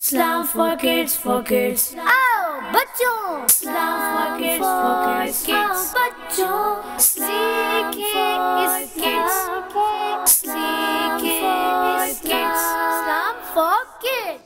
Islam for kids, for kids. आओ बच्चों, Islam for kids, for kids. बच्चों सीखे Islam for kids.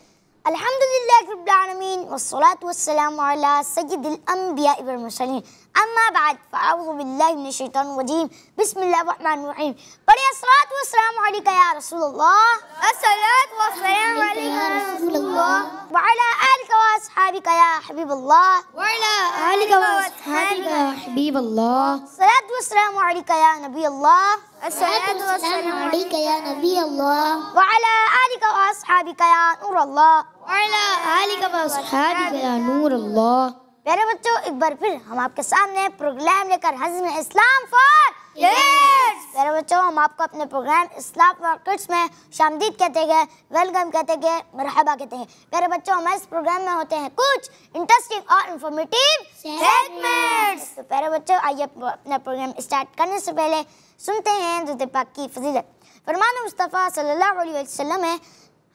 अल्हम्दुलिल्लाह रब्बिल आलमीन वस्सलातु वस्सलामु अला सय्यिदिल अंबिया वल मुरसलीन अम्मा बाद फ़अऊज़ु बिल्लाहि मिनश शैतानिर रजीम बिस्मिल्लाहिर रहमानिर रहीम। पढ़िए अस्सलातु वस्सलामु अलैका या रसूलल्लाह, अस्सलातु वस्सलामु अलैका या रसूलल्लाह व अला आलिका व अस्हाबिका या हबीबल्लाह व अला आलिका व अस्हाबिका या हबीबल्लाह। अस्सलातु वस्सलामु अलैका या नबी अल्लाह, अस्सलातु वस्सलामु अलैका या नबी अल्लाह व अला आलिका व अस्हाबिका या नूर अल्लाह व अला आलिका व अस्हाबिका या नूर अल्लाह। प्यारे बच्चों, एक बार फिर हम आपके सामने प्रोग्राम लेकर हाजिर हैं इस्लाम फॉर किड्स। प्यारे बच्चों, हम आपको अपने प्रोग्राम इस्लाम फॉर किड्स में शामदीद कहते हैं, वेलकम कहते हैं, मरहबा कहते हैं। प्यारे बच्चों, हमारे इस प्रोग्राम में होते हैं कुछ इंटरेस्टिंग और इंफॉर्मेटिव सेगमेंट्स। तो प्यारे बच्चों, आइए अपना प्रोग्राम स्टार्ट करने से पहले सुनते हैं दुरूद पाक की फजीलत। फरमान मुस्तफ़ा सल्लल्लाहु अलैहि वसल्लम है,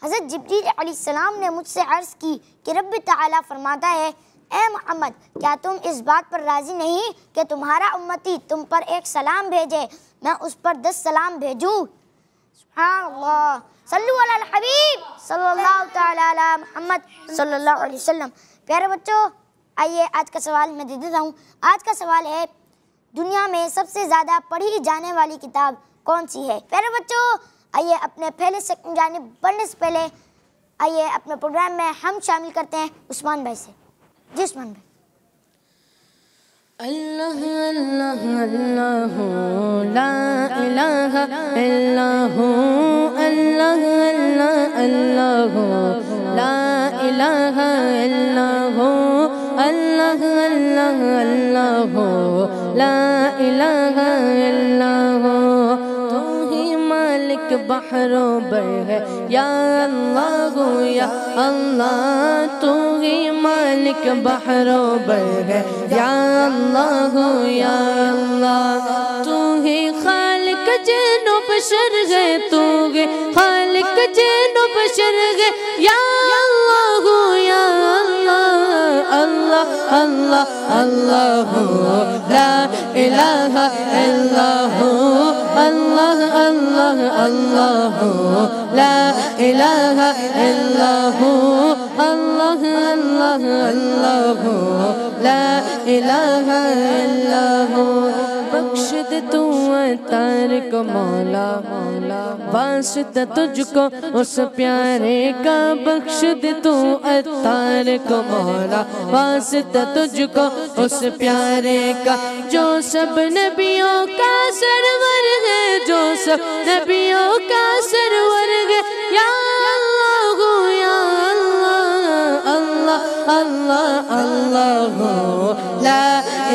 हज़रत जिब्रील अलैहिस्सलाम ने मुझसे अर्ज़ की कि रब तआला फरमाता है, ए मोहम्मद, क्या तुम इस बात पर राज़ी नहीं कि तुम्हारा उम्मती तुम पर एक सलाम भेजे, मैं उस पर 10 सलाम भेजूँ। सुभानअल्लाह, सल्लु अलल हबीब सल्लल्लाहु तआला अला मुहम्मद सल्लल्लाहु अलैहि वसल्लम। प्यारे बच्चों, आइए आज का सवाल मैं दे देता हूँ। आज का सवाल है, दुनिया में सबसे ज़्यादा पढ़ी जाने वाली किताब कौन सी है? प्यारे बच्चों, आइए अपने पहले सेकंड जानिब बढ़ने से पहले आइए अपने प्रोग्राम में हम शामिल करते हैं उस्मान भाई से। जी उस्मान भाई। अल्लाह अल्लाह अल्लाह ला इलाहा इल्लल्लाह, अल्लाह अल्लाह अल्लाह ला इलाहा इल्लल्लाह, अल्लाह अल्लाह अल्लाह ला इलाहा इल्लल्लाह। तू ही मालिक बहरो बर है या अल्लाह या अल्लाह, तू ही मालिक बहरो बर है या अल्लाह या अल्लाह। तू ही खालिक जिन्नो बशर है, तू ही खालिक जिन्नो बशर है या अल्लाह या अल्लाह। अल्लाह अल्लाह अल्लाह ला इलाहा इल्लल्लाह, अल्लाह अल्लाह अल्लाह ला इलाहा इल्लल्लाह, अल्लाह अल्लाह अल्लाह ला इलाहा इल्लल्लाह। बख्श दे तू अतार को मौला, वास्ता तुझको उस प्यारे का, बख्श दे तू अतार को मौला, वास्ता तुझको उस प्यारे का, जो सब नबियों का सरवर है, जो सब नबियों का सरवर है या अल्लाह या अल्लाह। अल्लाह अल्लाह अल्लाह ला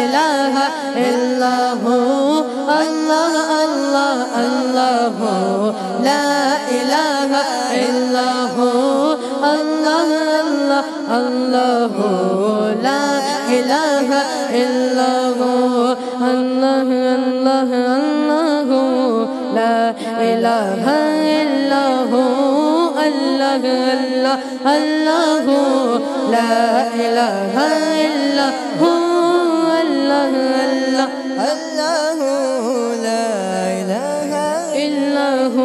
इलाहा इल्लल्लाह, अल्लाह अल्लाह अल्लाह ला इलाहा इल्लल्लाह, अल्लाह अल्लाह अल्लाह ला इलाहा इल्लल्लाह, अल्लाह अल्लाह अल्लाह ला इलाहा इल्लल्लाह, अल्लाह अल्लाह अल्लाह ला इलाहा इल्लल्लाह, अल्लाह अल्लाह अल्लाह ला इलाहा इल्लल्लाह।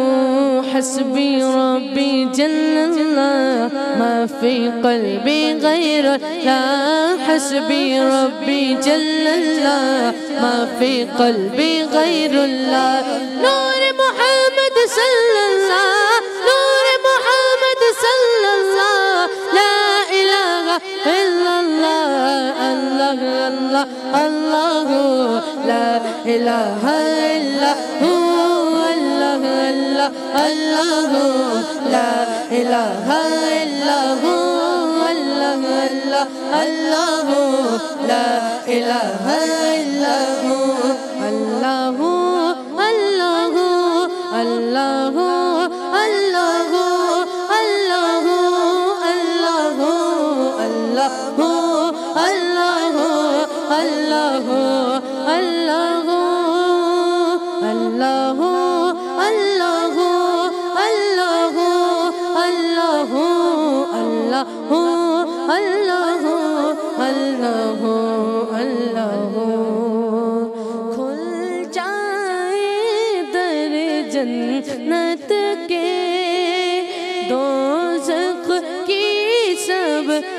हस्बी रब्बी जल्लल्लाह मा फी क़ल्बी गैरुल्लाह, हस्बी रब्बी जल्लल्लाह मा फी क़ल्बी गैरुल्लाह। नूर मोहम्मद सल्लल्लाह, नूर मोहम्मद सल्लल्लाह, ला इलाहा इल्लल्लाह, अल्लाह अल्लाह अल्लाह ला इलाहा इल्लल्लाह, अल्लाह अल्लाह अल्लाह ला इलाहा इल्लल्लाह, अल्लाह अल्लाह अल्लाह ला इलाहा इल्लल्लाह, अल्लाह अल्लाह अल्लाह अल्लाह अल्लाह अल्लाह अल्लाह अल्लाह अल्लाह अल्लाह अल्लाह अल्लाह अल्लाह अल्लाह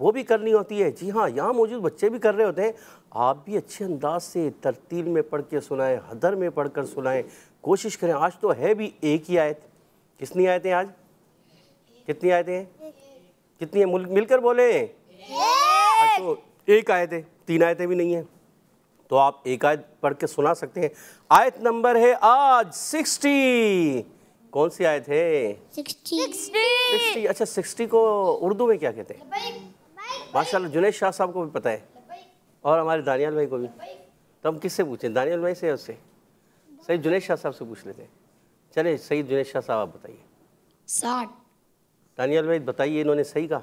वो भी करनी होती है। जी हाँ, यहाँ मौजूद बच्चे भी कर रहे होते हैं। आप भी अच्छे अंदाज से तरतील में पढ़ के सुनाएं, हदर में पढ़ कर सुनाएं, कोशिश करें। आज तो है भी एक ही आयत। कितनी आयतें आज? कितनी आयतें हैं? कितनी है? मिलकर बोले। आज तो एक आयत है, 3 आयतें भी नहीं है। तो आप एक आयत पढ़ के सुना सकते हैं। आयत नंबर है आज 60। कौन सी आयत है? 60। अच्छा, 60 को उर्दू में क्या कहते हैं? माशाल्लाह जुनैद शाह साहब को भी पता है और हमारे दानियाल भाई को भी। तो हम किससे पूछें, दानियाल भाई से या उससे? सही जुनैद शाह साहब से पूछ लेते हैं। चले सही जुनैद शाह साहब आप बताइए। 60। दानियाल भाई बताइए, इन्होंने सही कहा?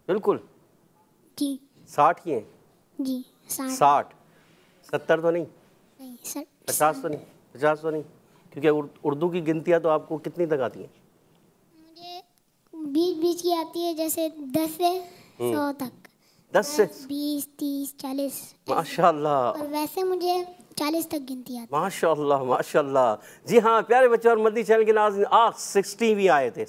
बिल्कुल जी 60 ही हैं। जी 60। 70 तो नहीं, 50 तो नहीं, 50 तो नहीं, क्योंकि उर्दू की गिनतियाँ तो आपको कितनी तक आती हैं? मुझे 20 की आती है, जैसे 10 से 100 तक। 10 से 20, 30, 40। माशाल्लाह। और वैसे मुझे 40 तक गिनती आती है। माशाल्लाह माशाल्लाह। जी हाँ प्यारे बच्चे और मदनी चैनल के नाज़रीन, आज 60वीं आयत है।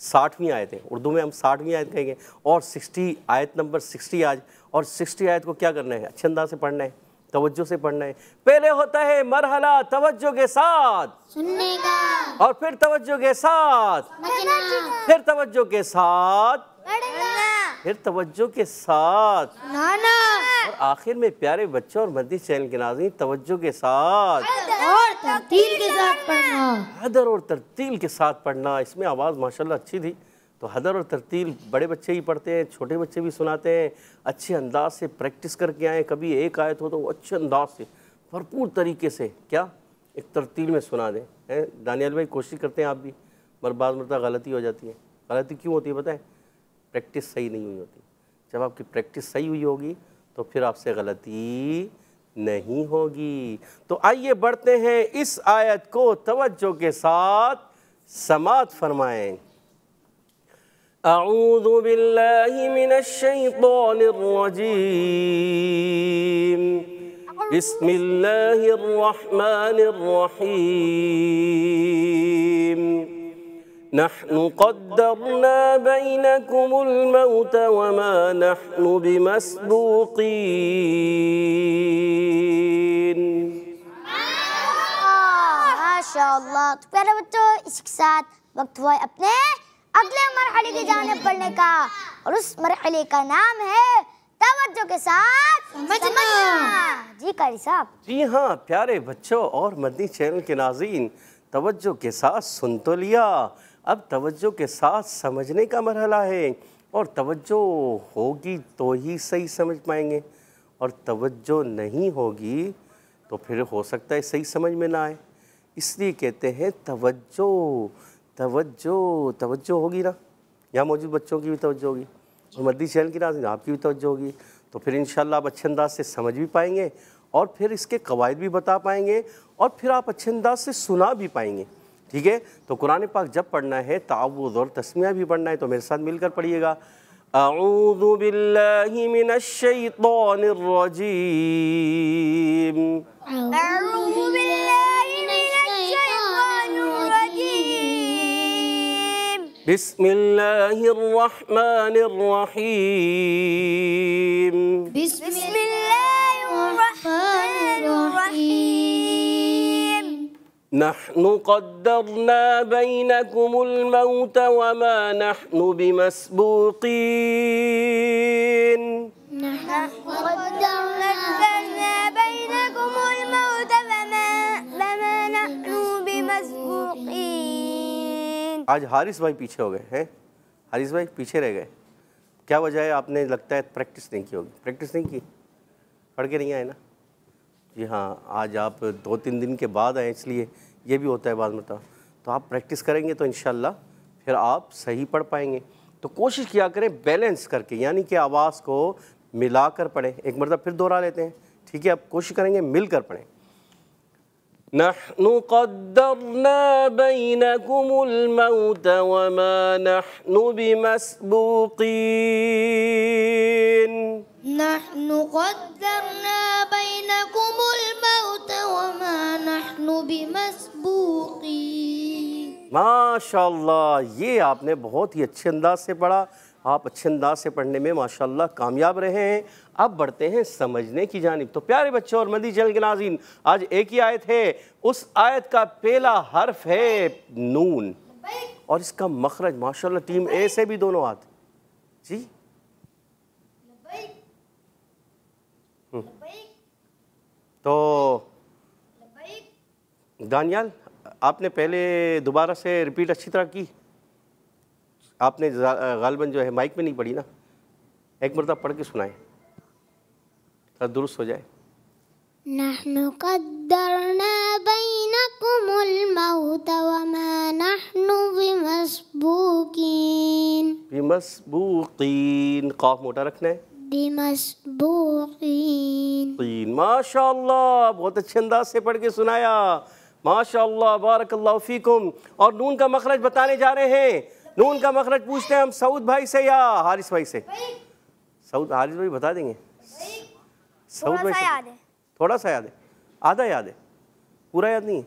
60वीं आयत है। उर्दू में हम 60वीं आयत कहेंगे। और 60 आयत नंबर 60 आज। और 60 आयत को क्या करना है? अच्छे अंदाज से पढ़ना है, तवज्जो से पढ़ना है। पहले होता है मरहला तवज्जो के साथ सुनने का, और फिर तवज्जो के साथ, समझना, फिर तवज्जो के साथ, पढ़ना, फिर तवज्जो के साथ, सुनाना और आखिर में प्यारे बच्चों और मदनी चैनल के नाज़रीन तवज्जो के साथ और तरतील के साथ पढ़ना। हदर और तरतील के साथ पढ़ना। इसमें आवाज़ माशाल्लाह अच्छी थी। तो हदर और तरतील बड़े बच्चे ही पढ़ते हैं, छोटे बच्चे भी सुनाते हैं। अच्छे अंदाज से प्रैक्टिस करके आए। कभी एक आयत हो तो वो अच्छे अंदाज से भरपूर तरीके से क्या एक तरतील में सुना दें। हैं दानियाल भाई? कोशिश करते हैं आप भी, मगर बाद में गलती हो जाती है। गलती क्यों होती है पता है? प्रैक्टिस सही नहीं हुई होती। जब आपकी प्रैक्टिस सही हुई होगी तो फिर आपसे गलती नहीं होगी। तो आइए बढ़ते हैं इस आयत को तवज्जो के साथ समात फरमाएं। अऊज़ु बिल्लाहि मिनश शैतानिर रजीम। बिस्मिल्लाहिर रहमानिर रहीम। नहनु क़द्दरना बैनकुमुल मौत वमा नहनु बिमस्बूक़ीन। माशाअल्लाह। तो प्यारे बच्चों, इसके साथ वक्त हुआ है अपने अगले मरहले की जानिब पढ़ने का, और उस मरहले का नाम है तवज्जो के साथ समझना। जी कारी साहब। जी हाँ प्यारे बच्चों और मदनी चैनल के नाज़रीन, तवज्जो के साथ सुन तो लिया, अब तवज्जो के साथ समझने का मरहला है। और तवज्जो होगी तो ही सही समझ पाएंगे, और तवज्जो नहीं होगी तो फिर हो सकता है सही समझ में ना आए। इसलिए कहते हैं तवज्जो तवज्जो तवज्जो होगी ना। यहाँ मौजूद बच्चों की भी तवज्जो होगी और मदनी चैनल की नाज़रीन आपकी भी तवज्जो होगी। तो फिर इंशाल्लाह आप अच्छे अंदाज से समझ भी पाएंगे, और फिर इसके कवायद भी बता पाएंगे, और फिर आप अच्छे अंदाज से सुना भी पाएंगे। ठीक है? तो कुरान पाक जब पढ़ना है तावुज़ और तस्मिया भी पढ़ना है। तो मेरे साथ मिलकर पढ़िएगा। अऊज़ु बिल्लाहि मिनश शैतानिर रजीम। अऊज़ु बिल्लाहि मिनश शैतानिर रजीम। बिस्मिल्लाहिर रहमानिर रहीम। बिस्मिल्लाहिर रहमानिर रहीम। नहनु क़द्दरना बैनकुमुल मौत वमा नहनु बिमस्बूक़ीन। नहनु क़द्दरना बैनकुमुल मौत वमा नहनु बिमस्बूक़ीन। आज हारिस भाई पीछे हो गए हैं। हारिस भाई पीछे रह गए, क्या वजह है? आपने लगता है प्रैक्टिस नहीं की होगी। प्रैक्टिस नहीं की, पढ़ के नहीं आए ना? जी हाँ, आज आप 2-3 दिन के बाद आए, इसलिए ये भी होता है बाद में। तो आप प्रैक्टिस करेंगे तो इंशाल्लाह फिर आप सही पढ़ पाएंगे। तो कोशिश किया करें बैलेंस करके, यानी कि आवाज़ को मिलाकर पढ़ें। एक मरतबा फिर दोहरा लेते हैं, ठीक है? अब कोशिश करेंगे मिलकर पढ़ें। नहनु क़द्दरना बैनकुमुल मौत वमा नहनु बिमस्बूक़ीन। नहनु क़द्दरना बैनकुमुल मौत वमा नहनु बिमस्बूक़ीन। माशाल्लाह, ये आपने बहुत ही अच्छे अंदाज से पढ़ा। आप अच्छे अंदाज से पढ़ने में माशाल्लाह कामयाब रहे हैं। अब बढ़ते हैं समझने की जानिब। तो प्यारे बच्चों और मदनी चैनल के नाज़रीन, आज एक ही आयत है, उस आयत का पहला हर्फ है नून, और इसका मखरज माशाल्लाह टीम ए से भी दोनों हाथ। जी तो दानियाल, आपने पहले दोबारा से रिपीट अच्छी तरह की, आपने गालिबन जो है माइक में नहीं पढ़ी ना, एक मरतबा पढ़ के सुनाएं ताकि दुरुस्त हो जाए। नहनु क़द्दरना बैनकुमुल मौत वमा नहनु बिमस्बूकीन। बिमस्बूकीन, क़ाफ मोटा रखना है। बिमस्बूकीन। माशाअल्लाह, बहुत अच्छे अंदाज से पढ़ के सुनाया, माशाअल्लाह, बारकल्लाहु फीकुम। और नून का मखरज बताने जा रहे हैं। नून का मखरज पूछते हैं हम सऊद भाई से या हारिस भाई से? सऊद, हारिस भाई बता देंगे। सऊद भाई याद है, थोड़ा सा याद है, आधा याद है, पूरा याद नहीं है।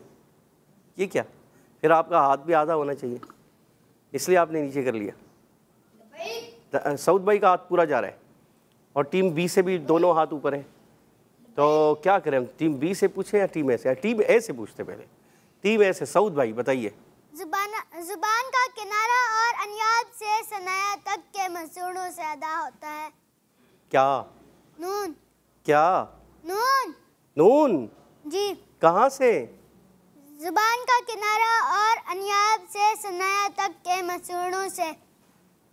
ये क्या, फिर आपका हाथ भी आधा होना चाहिए, इसलिए आपने नीचे कर लिया। सऊद भाई का हाथ पूरा जा रहा है और टीम बी से भी दोनों हाथ ऊपर हैं। तो क्या करें हम, टीम बी से पूछें या टीम ए से? टीम ए से पूछते पहले। टीम ए से सऊद भाई बताइए। जुबान का किनारा और अनियाब से सनाया तक के मसूड़ों से अदा होता है। क्या? नून। क्या? नून। नून जी। कहाँ से? जुबान का किनारा और अनियाब से सनाया तक के मसूड़ों से।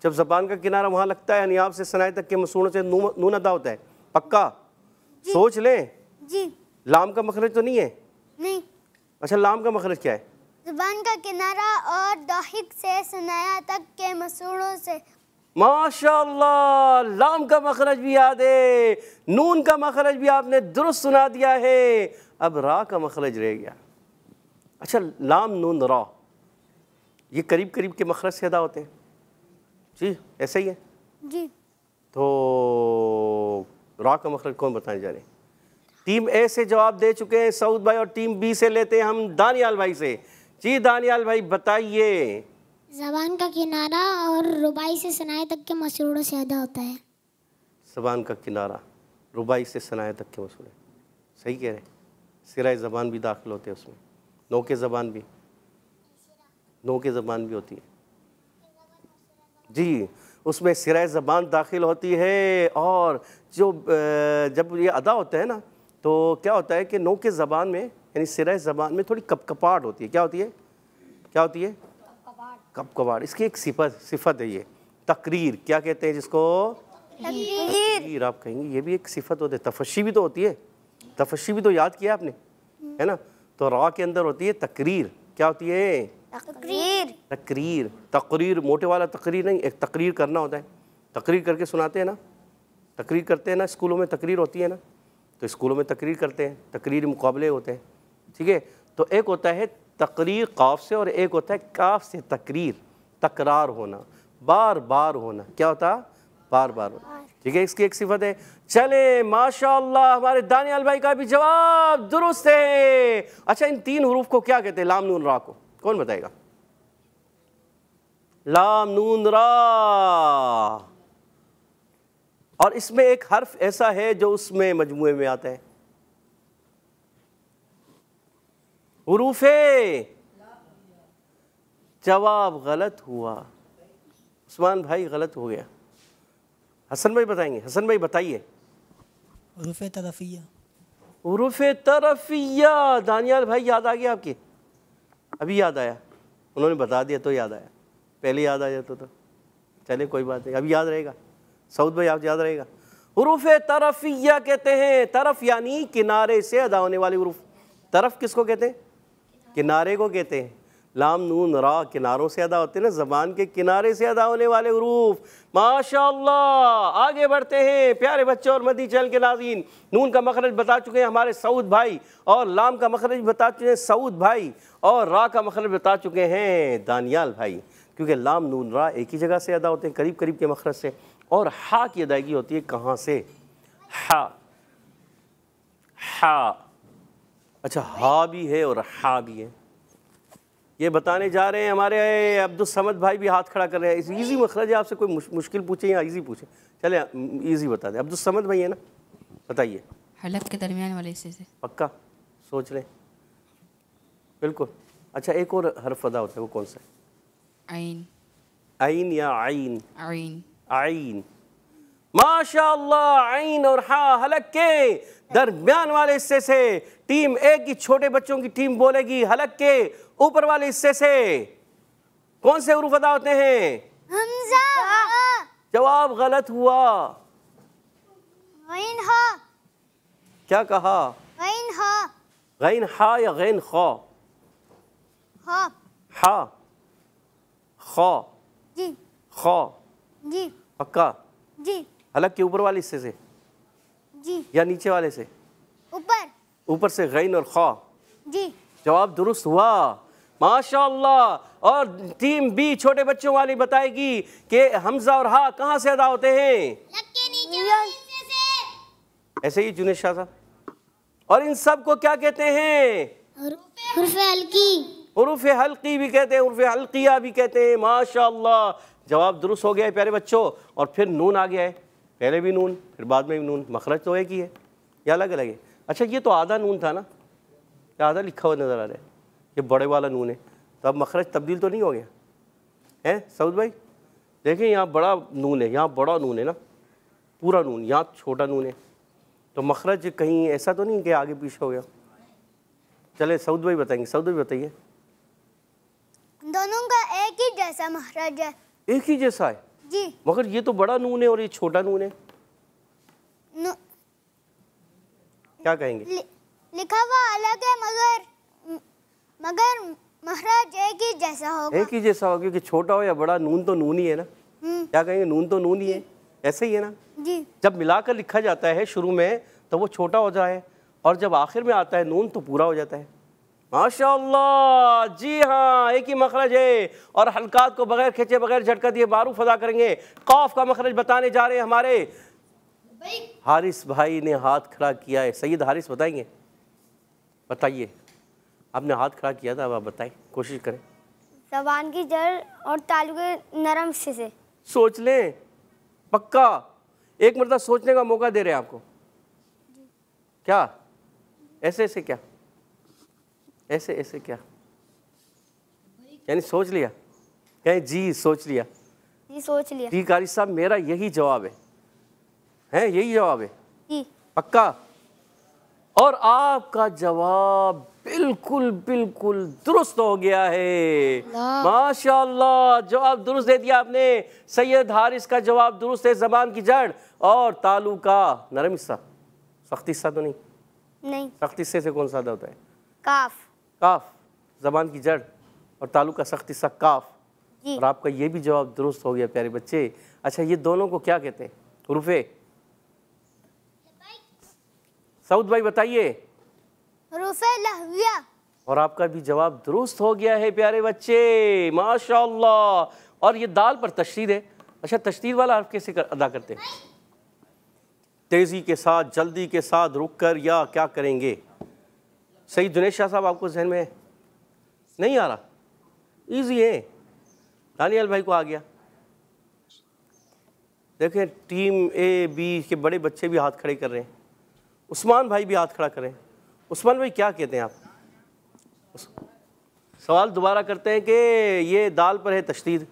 जब जबान का किनारा वहाँ लगता है, अनियाब से सनाए तक के मसूड़ों से नून अदा होता है, पक्का? सोच लें। जी। लाम का मखरज तो नहीं है? नहीं। अच्छा, लाम का मखरज क्या है? जुबान का किनारा और दाहिक से सनाया तक के मसूड़ों से। माशाअल्लाह, लाम का मखरज भी याद है, नून का मखरज भी आपने दुरुस्त सुना दिया है। अब रा का मखरज रह गया। अच्छा, लाम नून रा, ये करीब करीब के मखरज से अदा होते हैं। जी ऐसा ही है जी। तो रा का मखरज कौन बताने जा रहे हैं? टीम ए से जवाब दे चुके हैं सऊद भाई, और टीम बी से लेते हैं हम दानियाल भाई से। जी दानियाल भाई बताइए। ज़बान का किनारा और रुबाई से सनाए तक के मसूड़ों से अदा होता है। ज़बान का किनारा रुबाई से सनाए तक के मसूड़े, सही कह रहे हैं। सिराए ज़बान भी दाखिल होते हैं उसमें, नोके ज़बान भी, नोके ज़बान भी होती है जी, उसमें सिराए ज़बान दाखिल होती है। और जो जब ये अदा होता है ना, तो क्या होता है कि नोके ज़बान में, यानी सिराए ज़बान में थोड़ी कपकपाहट होती है। क्या होती है? क्या होती है? कपकपाहट। इसकी एक सिफत है ये, तकरीर। क्या कहते हैं जिसको? तकरीर आप कहेंगे, ये भी एक सिफत होती है। तफशी भी तो होती है, तफशी भी तो याद किया आपने, है ना? तो रा के अंदर होती है तकरीर। क्या होती है? तकरीर। तकरीर। तकरीर मोटे वाला तकरीर नहीं, एक तकरीर करना होता है। तकरीर करके सुनाते हैं ना, तकरीर करते हैं ना, स्कूलों में तकरीर होती है ना, तो स्कूलों में तकरीर करते हैं, तकरीरी मुकाबले होते हैं, ठीक है? तो एक होता है तकरीर काफ से, और एक होता है काफ से तकरीर, तकरार होना, बार बार होना। क्या होता? बार बार होना, ठीक है? इसकी एक सिफत है। चले माशाअल्लाह, हमारे दानियाल भाई का भी जवाब दुरुस्त है। अच्छा, इन तीन हरूफ को क्या कहते हैं? लाम नून रा को कौन बताएगा? लाम नून रा। और इसमें एक हर्फ ऐसा है जो उसमें मजमुए में आता है, हुरूफे। जवाब गलत हुआ, उस्मान भाई गलत हो गया। हसन भाई बताएंगे। हसन भाई बताइए। हुरूफ़े तरफ़िया। हुरूफ़े तरफ़िया। दानियाल भाई याद आ गया आपके? अभी याद आया, उन्होंने बता दिया तो याद आया, पहले याद आ जाता तो चले कोई बात नहीं, अभी याद रहेगा। सऊद भाई आप याद रहेगा। हुरूफ़े तरफ़िया कहते हैं, तरफ यानी किनारे से अदा होने वाली हुरूफ। तरफ किसको कहते हैं? किनारे को कहते हैं। लाम नून रा किनारों से अदा होते हैं ना, ज़बान के किनारे से अदा होने वाले हुरूफ। माशाअल्लाह, आगे बढ़ते हैं प्यारे बच्चों और मदनी चैनल के नाज़रीन। नून का मखरज बता चुके हैं हमारे सऊद भाई, और लाम का मखरज बता चुके हैं सऊद भाई, और रा का मखरज बता चुके हैं दानियाल भाई। क्योंकि लाम नून रा एक ही जगह से अदा होते हैं, करीब करीब के मखरज से। और हा की अदायगी होती है कहाँ से? हा। हा। अच्छा, हा भी है और हा भी है। ये बताने जा रहे हैं हमारे अब्दुल समद भाई भी हाथ खड़ा कर रहे हैं। इजी मखरज है, आपसे कोई मुश्किल पूछे या इजी पूछे? चले इजी बता दें। अब्दुल समद भाई है ना, बताइए। हलक के दरमियान वाले हिस्से से। पक्का सोच लें, बिल्कुल। अच्छा, एक और हर्फ अदा होता है, वो कौन सा है? आइन। आइन या आइन? आइन। आइन, माशाअल्लाह। आइन और हा हलक के दरमियान वाले हिस्से से टीम ए की छोटे बच्चों की टीम बोलेगी हलक के ऊपर वाले हिस्से से कौन से हुरूफ अदा होते हैं? हमजा। जवाब गलत हुआ। गैन हा। क्या कहा? गैन हा। गैन हा या गैन खा? हा। हा, खा, जी खा। जी पक्का? जी हलक के ऊपर वाले हिस्से से जी। या नीचे वाले से? ऊपर। ऊपर से गैन और खा। जी। जवाब दुरुस्त हुआ, माशाअल्लाह। और टीम बी छोटे बच्चों वाली बताएगी कि हमजा और हा कहाँ से अदा होते हैं? ऐसे ही जुनेद शाह साहब। और इन सब को क्या कहते हैं? हुर्फ हल्की। हुरूफ हल्की भी कहते हैं, हुरूफ हल्किया भी कहते हैं। माशाअल्लाह, जवाब दुरुस्त हो गया है प्यारे बच्चों। और फिर नून आ गया है, पहले भी नून फिर बाद में भी नून। मखरज तो एक ही है या अलग अलग है? अच्छा, ये तो आधा नून था ना, या आधा लिखा हुआ नज़र आ रहा है? ये बड़े वाला नून है, तो अब मखरज तब्दील तो नहीं हो गया है? सऊद भाई देखें, यहाँ बड़ा नून है, यहाँ बड़ा नून है ना, पूरा नून, यहाँ छोटा नून है, तो मखरज कहीं ऐसा तो नहीं कि आगे पीछे हो गया? चले सऊद भाई बताएंगे। सऊद भाई बताइए। दोनों का एक ही जैसा मखरज है। एक ही जैसा है जी। मगर ये तो बड़ा नून है और ये छोटा नून है, क्या कहेंगे? लिखा हुआ अलग है मगर मखरज एक ही जैसा होगा। एक ही जैसा होगा, क्योंकि छोटा हो या बड़ा नून तो नून ही है ना। क्या कहेंगे? नून तो नून ही है, ऐसे ही है ना। जी। जब मिलाकर लिखा जाता है शुरू में तो वो छोटा हो जाए, और जब आखिर में आता है नून तो पूरा हो जाता है। माशाअल्लाह, जी हाँ, एक ही मखरज है। और हलकात को बगैर खींचे बगैर झटका दिए मारूफ अदा करेंगे। कौफ का मखरज बताने जा रहे हैं हमारे हारिस भाई ने हाथ खड़ा किया है। सैयद हारिस बताएंगे? बताइए, आपने हाथ खड़ा किया था, अब आप बताएं, कोशिश करें। ज़बान की जड़ और तालु के नरम हिस्से से। सोच लें, पक्का एक मरतबा सोचने का मौका दे रहे हैं आपको। क्या ऐसे ऐसे? क्या ऐसे ऐसे? क्या यानी सोच लिया? कहें जी सोच लिया। जी सोच लिया। जी कारी साहब, मेरा यही जवाब है, यही जवाब है जी। पक्का? और आपका जवाब बिल्कुल बिल्कुल दुरुस्त हो गया है। माशाअल्लाह, जवाब दुरुस्त दे दिया आपने। सैयद हारिस का जवाब दुरुस्त है। ज़बान की जड़ और तालु का नरम हिस्सा, सख्त हिस्सा तो नहीं? नहीं। सख्त हिस्से से कौन सा अदा होता है? काफ। काफ, ज़बान की जड़ और तालु का सख्त हिस्सा काफ। जी। और आपका ये भी जवाब दुरुस्त हो गया प्यारे बच्चे। अच्छा, ये दोनों को क्या कहते हैं? हुरूफे? सऊद भाई बताइए। हुरूफे लहविया। और आपका भी जवाब दुरुस्त हो गया है प्यारे बच्चे, माशाअल्लाह। और ये दाल पर तशदीद है। अच्छा, तशदीद वाला हर्फ कैसे अदा करते हैं? तेज़ी के साथ, जल्दी के साथ, रुक कर, या क्या करेंगे? सही जुनेद शाह साहब, आपको जहन में नहीं आ रहा? इजी है, दानियल भाई को आ गया। देखें, टीम ए बी के बड़े बच्चे भी हाथ खड़े कर रहे हैं। उस्मान भाई भी हाथ खड़ा करें। उस्मान भाई क्या कहते हैं आप? सवाल दोबारा करते हैं कि ये दाल पर है तशदीद,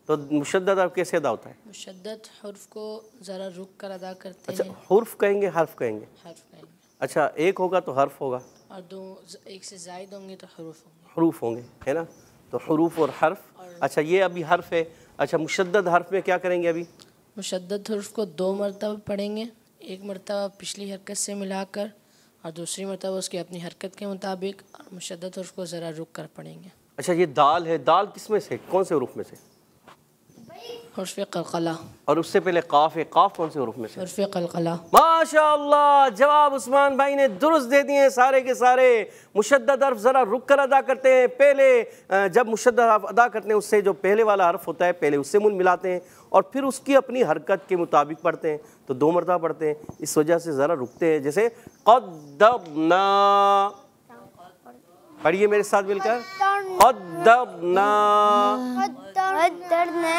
तो मुशद्दद हर्फ कैसे अदा होता है? मुशद्दद हर्फ को ज़रा रुक कर अदा करते अच्छा, हैं। हुर्फ कहेंगे, हर्फ कहेंगे? हर्फ कहेंगे। अच्छा, एक होगा तो हर्फ होगा, और दो एक से ज़ायद होंगे तो हरूफ होंगे। हरूफ होंगे, है ना? तो हरूफ और हर्फ। अच्छा, ये अभी हर्फ है। अच्छा, मुशद्दद हर्फ में क्या करेंगे अभी? मुशद्दद हर्फ को 2 मरतबा पढ़ेंगे, एक मरतबा पिछली हरकत से मिलाकर और दूसरी मरतबा उसकी अपनी हरकत के मुताबिक, और मुशद्दद हर्फ को ज़रा रुक कर पढ़ेंगे। अच्छा, ये दाल है, दाल किस में से, कौन से हरूफ में से? हर्फ क़लक़ला। और उससे पहले काफ है, काफ कौन से हरूफ में से? हर्फ क़लक़ला। माशाअल्लाह, जवाब उस्मान भाई ने दुरुस्त दे दिए सारे के सारे। मुशद्दद हर्फ ज़रा रुक कर अदा करते हैं। पहले जब मुशद्दद हर्फ अदा करते हैं, उससे जो पहले वाला हर्फ होता है पहले उससे मुन मिलाते हैं और फिर उसकी अपनी हरकत के मुताबिक पढ़ते हैं, तो 2 मरतबा पढ़ते हैं। इस वजह से ज़रा रुकते हैं। जैसे क़द्दरना, पढ़िए मेरे साथ मिलकर। क़द्दरना। क़द्दरना।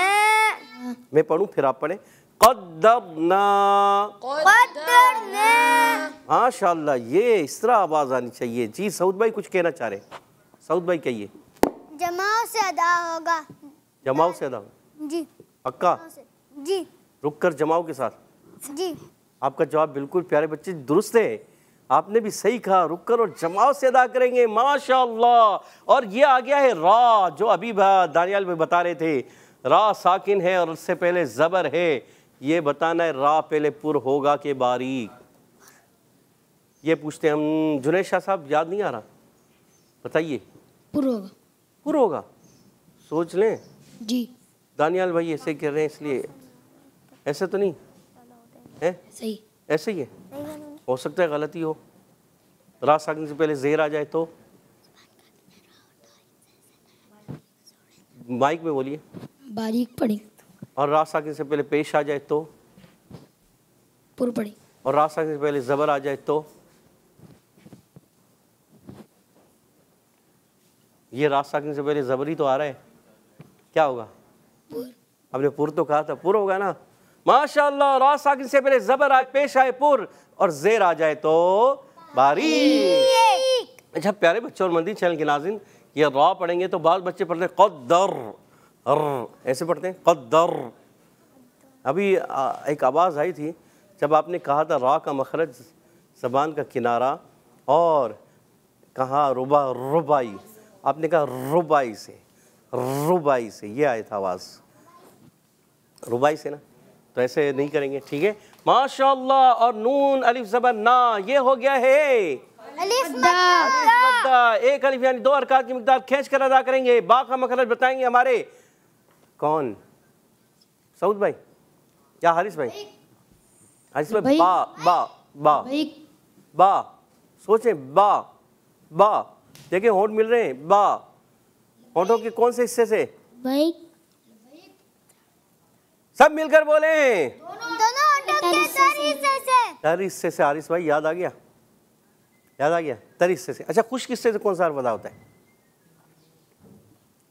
मैं पढ़ूं फिर आप पढ़ें। क़द्दरना। क़द्दरना। माशाअल्लाह, ये इस तरह आवाज़ आनी चाहिए। जी सऊद भाई कुछ कहना चाह रहे हैं? सऊद भाई कहिए। जमाव से अदा होगा। जमाव से अदा होगा? जी पक्का? जी रुक कर जमाव के साथ? जी। आपका जवाब बिल्कुल प्यारे बच्चे दुरुस्त है। आपने भी सही कहा, रुक कर और जमाव से अदा करेंगे। माशाअल्लाह। और ये आ गया है रा, जो अभी दानियाल में बता रहे थे। रा साकिन है और उससे पहले ज़बर है। ये बताना है रा पहले पुर होगा कि बारीक। ये पूछते हैं हम। जुनैद शाह साहब याद नहीं आ रहा, बताइए। पुर होगा। पुर होगा? सोच लें। जी दानियाल भाई ऐसे कह रहे हैं इसलिए, ऐसे तो नहीं है? सही। ऐसे ही है? हो सकता है गलती हो। रा साकिन से पहले ज़ेर आ जाए तो? माइक में बोलिए। बारीक पड़ी। और रा साकिन से पहले पेश आ जाए तो? पुर पड़ी। और रा साकिन से पहले ज़बर आ जाए तो? ये रा साकिन से पहले ज़बर ही तो आ रहा है, क्या होगा? हमने पुर तो कहा था, पुर होगा ना। माशाअल्लाह। रा साकिन से पहले ज़बर आए, पेश आए पुर, और ज़ेर आ जाए तो बारीक। अच्छा प्यारे बच्चों और मंदी चैनल के नाज़रीन, ये रा पढ़ेंगे तो बाद बच्चे पढ़ते हैं क़द्दर, ऐसे पढ़ते हैं क़द्दर। अभी एक आवाज़ आई थी जब आपने कहा था रा का मखरज ज़बान का किनारा, और कहा रुबाई, आपने कहा रुबाई से, ये आया था आवाज़ रुबाई से ना, तो ऐसे नहीं करेंगे, ठीक है। माशाअल्लाह। और नून अलिफ ज़बर ना, ये हो गया है अलिफ मद्दा। एक अलिफ यानी 2 अरकात की मिकदार खींच कर अदा करेंगे। बा का मखरज बताएंगे हमारे कौन? सऊद भाई या हारिस भाई? हारिस भाई। बा बा बा बा, सोचें। बा देखिए होंठ मिल रहे हैं। बा होंठों के कौन से हिस्से से? भाई सब मिलकर बोले। दोनों तर हिस्से से। हारिस भाई याद आ गया? तर हिस्से से। अच्छा खुश हिस्से से कौन सा हर्फ अदा होता है?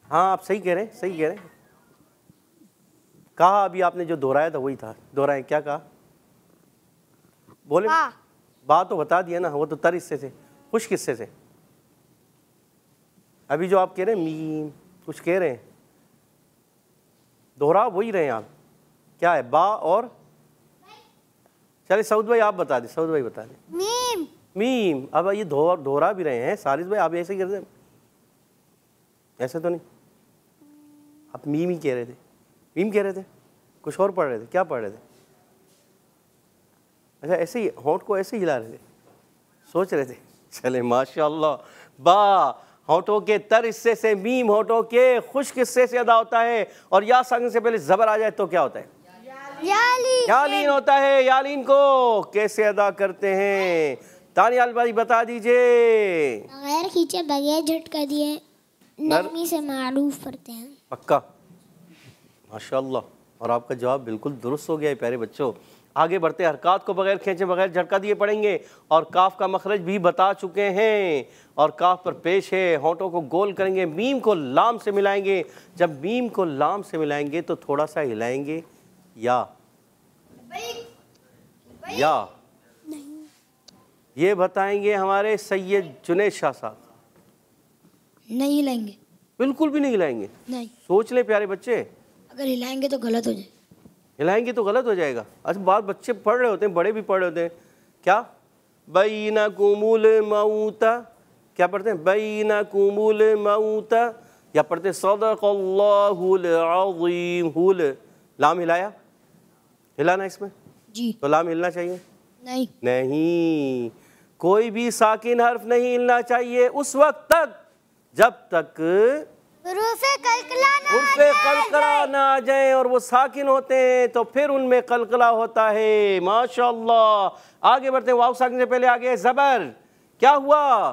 हाँ आप सही कह रहे हैं, कहा अभी आपने जो दोहराया था वही था। दोहराए, क्या कहा? बोले। बात तो बता दिया ना, वो तो तर हिस्से से। खुश हिस्से से अभी जो आप कह रहे हैं मीम, कुछ कह रहे हैं, दोहरा वही रहे हैं आप। क्या है? बा और? चलिए सऊद भाई आप बता दें। मीम। अब ये दोहरा भी रहे हैं। सारिस भाई आप ऐसे कह रहे थे? ऐसे तो नहीं, आप मीम ही कह रहे थे। कुछ और पढ़ रहे थे, क्या पढ़ रहे थे? अच्छा ऐसे ही होंठ को ऐसे ही हिला रहे थे, सोच रहे थे। चले माशाअल्लाह। बा होंठों के तर हिस्से से, मीम होंठों के खुश्क हिस्से से अदा होता है। और या साकिन से पहले ज़बर आ जाए तो क्या होता है? यालीन होता है। यालीन को कैसे अदा करते हैं? तानियाल भाई बता दीजिए। बगैर खींचे, बगैर झटका दिए, नरमी से मारूफ करते हैं। पक्का? माशाअल्लाह। और आपका जवाब बिल्कुल दुरुस्त हो गया है प्यारे बच्चों। आगे बढ़ते हरकत को बगैर खींचे, बगैर झटका दिए पढ़ेंगे। और काफ का मखरज भी बता चुके हैं, और काफ पर पेश है। होंठों को गोल करेंगे, मीम को लाम से मिलाएंगे। जब मीम को लाम से मिलाएंगे तो थोड़ा सा हिलाएंगे। या ये बताएंगे हमारे सैयद जुनैद शाह साहब। नहीं हिलाएंगे, बिल्कुल भी नहीं हिलाएंगे। नहीं। सोच ले प्यारे बच्चे, अगर हिलाएंगे तो गलत हो जाए। हिलाएंगे तो गलत हो जाएगा। अच्छा बात बच्चे पढ़ रहे होते हैं, बड़े भी पढ़ रहे होते हैं। क्या? बैनकुमुल मऊता, क्या पढ़ते हैं? बैनकुमुल मऊता, या पढ़ते सदक़ल्लाहुल अज़ीम। हुल लाम हिलाना इसमें जी। तो लाम हिलना चाहिए? नहीं। कोई भी साकिन हर्फ नहीं हिलना चाहिए उस वक्त तक जब तक हुरूफ़े कलकला ना आ जाए। और वो साकिन होते हैं तो फिर उनमें कलकला होता है। माशाअल्लाह। आगे बढ़ते हैं। वाव साकिन से पहले आ गया ज़बर, क्या हुआ?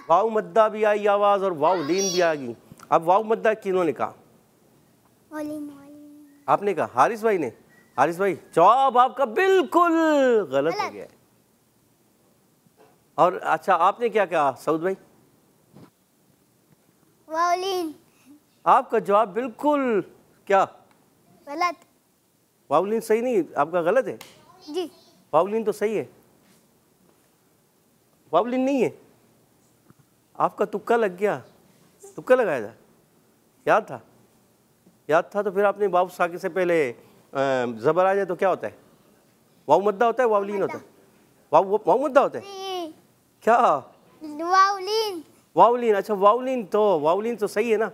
वाव मद्दा भी आई आवाज, और वाव लीन भी आ गई। अब वाव मद्दा किन्होंने कहा? आपने कहा? हारिस भाई ने। हारिस भाई जवाब आपका बिल्कुल गलत हो गया है। और अच्छा आपने क्या कहा सऊद भाई? वाउलिन आपका जवाब बिल्कुल क्या? गलत। वाउलिन सही नहीं, आपका गलत है। जी वाउलिन तो सही है। वाउलिन नहीं है, आपका तुक्का लग गया। तुक्का लगाया था, याद था? याद था तो फिर आपने वाव साकिन से पहले ज़बर आ जाए तो क्या होता है? वाव मद्दा होता है, वावलीन होता है? वाव मद्दा होता है क्या? वाउलिन। वावलीन, अच्छा वावलीन तो सही है ना।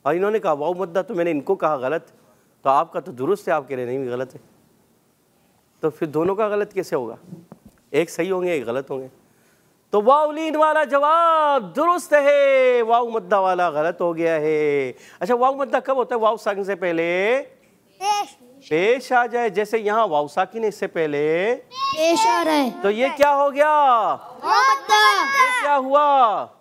और इन्होंने कहा वाव मद्दा, तो मैंने इनको कहा गलत, तो आपका तो दुरुस्त है, आप कह रहे नहीं गलत है। तो फिर दोनों का गलत कैसे होगा? एक सही होंगे एक गलत होंगे। तो वावलीन वाला जवाब दुरुस्त है, वाव मद्दा वाला गलत हो गया है। अच्छा वाव मद्दा कब होता है? वाव साकिन से पहले पेश आ जाए, जैसे यहाँ वाव साकिन इससे पहले पेश आ रहा है तो ये क्या हो गया? ये क्या हुआ?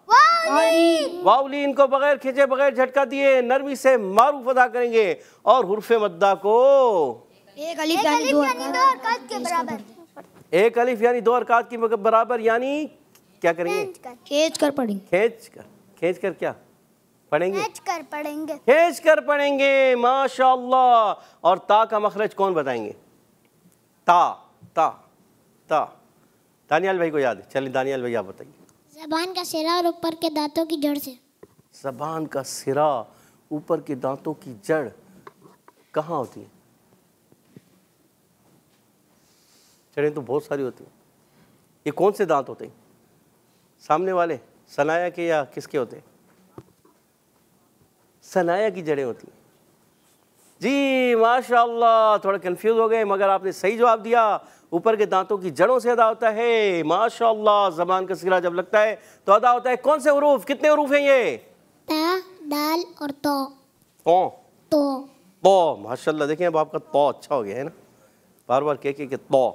वावलीन को बगैर खींचे बगैर झटका दिए नरमी से मारूफ अदा करेंगे और हुर्फे मद्दा को एक अलिफ यानी दो हरकत के बराबर। एक अलिफ यानी दो हरकत की बराबर, यानी क्या करेंगे? खींच कर पढ़ेंगे। खींच कर क्या पढ़ेंगे? खींच कर पढ़ेंगे। माशाअल्लाह। और ता का मखरज कौन बताएंगे? ता ता ता दानियाल भाई को याद है? चलिए दानियाल भाई आप बताइए। जबान का सिरा और ऊपर के दांतों की जड़ से। जबान का सिरा ऊपर के दांतों की जड़ कहाँ होती है? जड़ें तो बहुत सारी होती हैं। ये कौन से दांत होते हैं? सामने वाले सनाया के या किसके होते हैं? सनाया की जड़ें होती हैं। जी माशाअल्लाह, थोड़ा कंफ्यूज हो गए मगर आपने सही जवाब दिया। ऊपर के दांतों की जड़ों से अदा होता है। माशाअल्लाह। जबान का सिरा जब लगता है तो अदा होता है कौन से हरूफ? कितने हरूफ हैं ये? ता, दाल और तो। तो माशाअल्लाह। देखें अब आपका तो अच्छा हो गया है ना, बार बार कह के तो।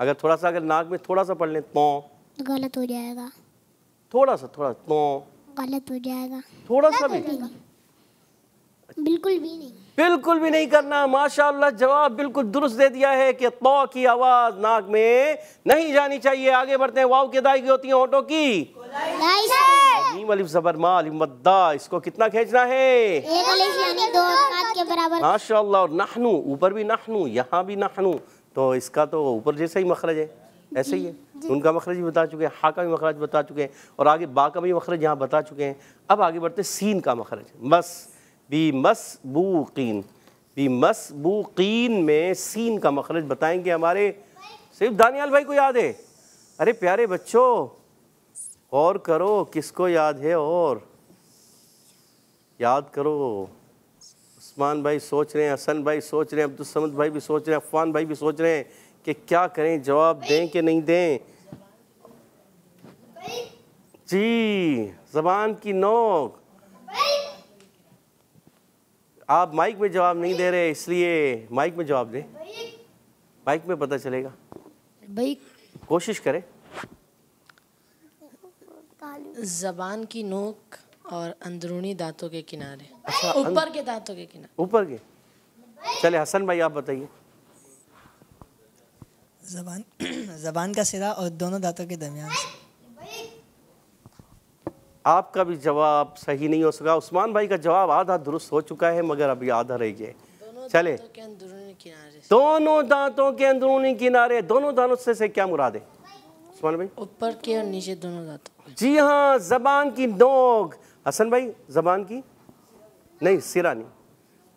अगर थोड़ा सा, अगर नाक में थोड़ा सा पढ़ लें तो गलत हो जाएगा। थोड़ा तो गलत हो जाएगा। थोड़ा सा भी बिल्कुल भी नहीं करना। माशाअल्लाह, जवाब बिल्कुल दुरुस्त दे दिया है कि तो की आवाज नाक में नहीं जानी चाहिए। आगे बढ़ते हैं। वाव की अदायगी होती है होठों की। मीम अलिफ ज़बर मा अलिफ मद्दा, इसको कितना खींचना है? एक अलिफ यानी दो हरकत के बराबर। माशाअल्लाह। और नहनु, ऊपर भी नहनु, यहाँ भी नहनु, तो इसका तो ऊपर जैसा ही मखरज है, ऐसे ही है। उनका मखरज भी बता चुके हैं, हा का भी मखरज बता चुके हैं, और आगे बा का भी मखरज यहाँ बता चुके हैं। अब आगे बढ़ते सीन का मखरज। बिमसबूकीन में सीन का मखरज बताएंगे हमारे सिर्फ दानियाल भाई को याद है। अरे प्यारे बच्चों और करो, किसको याद है? और याद करो। उस्मान भाई सोच रहे हैं, हसन भाई सोच रहे हैं, अब्दुल समद भाई भी सोच रहे हैं, अफवान भाई भी सोच रहे हैं कि क्या करें, जवाब दें कि नहीं दें। जी ज़बान की नोक। आप माइक में जवाब नहीं दे रहे, इसलिए माइक में जवाब दें, माइक में पता चलेगा। भाई कोशिश करें। ज़बान की नोक और अंदरूनी दांतों के किनारे। अच्छा, ऊपर के दांतों के किनारे। ऊपर के। चले हसन भाई आप बताइए। जबान का सिरा और दोनों दांतों के दरमियान से। आपका भी जवाब सही नहीं हो सका। उस्मान भाई का जवाब आधा दुरुस्त हो चुका है मगर अभी आधा रह गया। चले, दोनों दांतों के अंदरूनी किनारे। दोनों दांतों से क्या मुराद है उस्मान भाई? ऊपर के और नीचे दोनों दांतों। जी हाँ, जबान की नोक। हसन भाई जबान की नहीं, सिरा नहीं,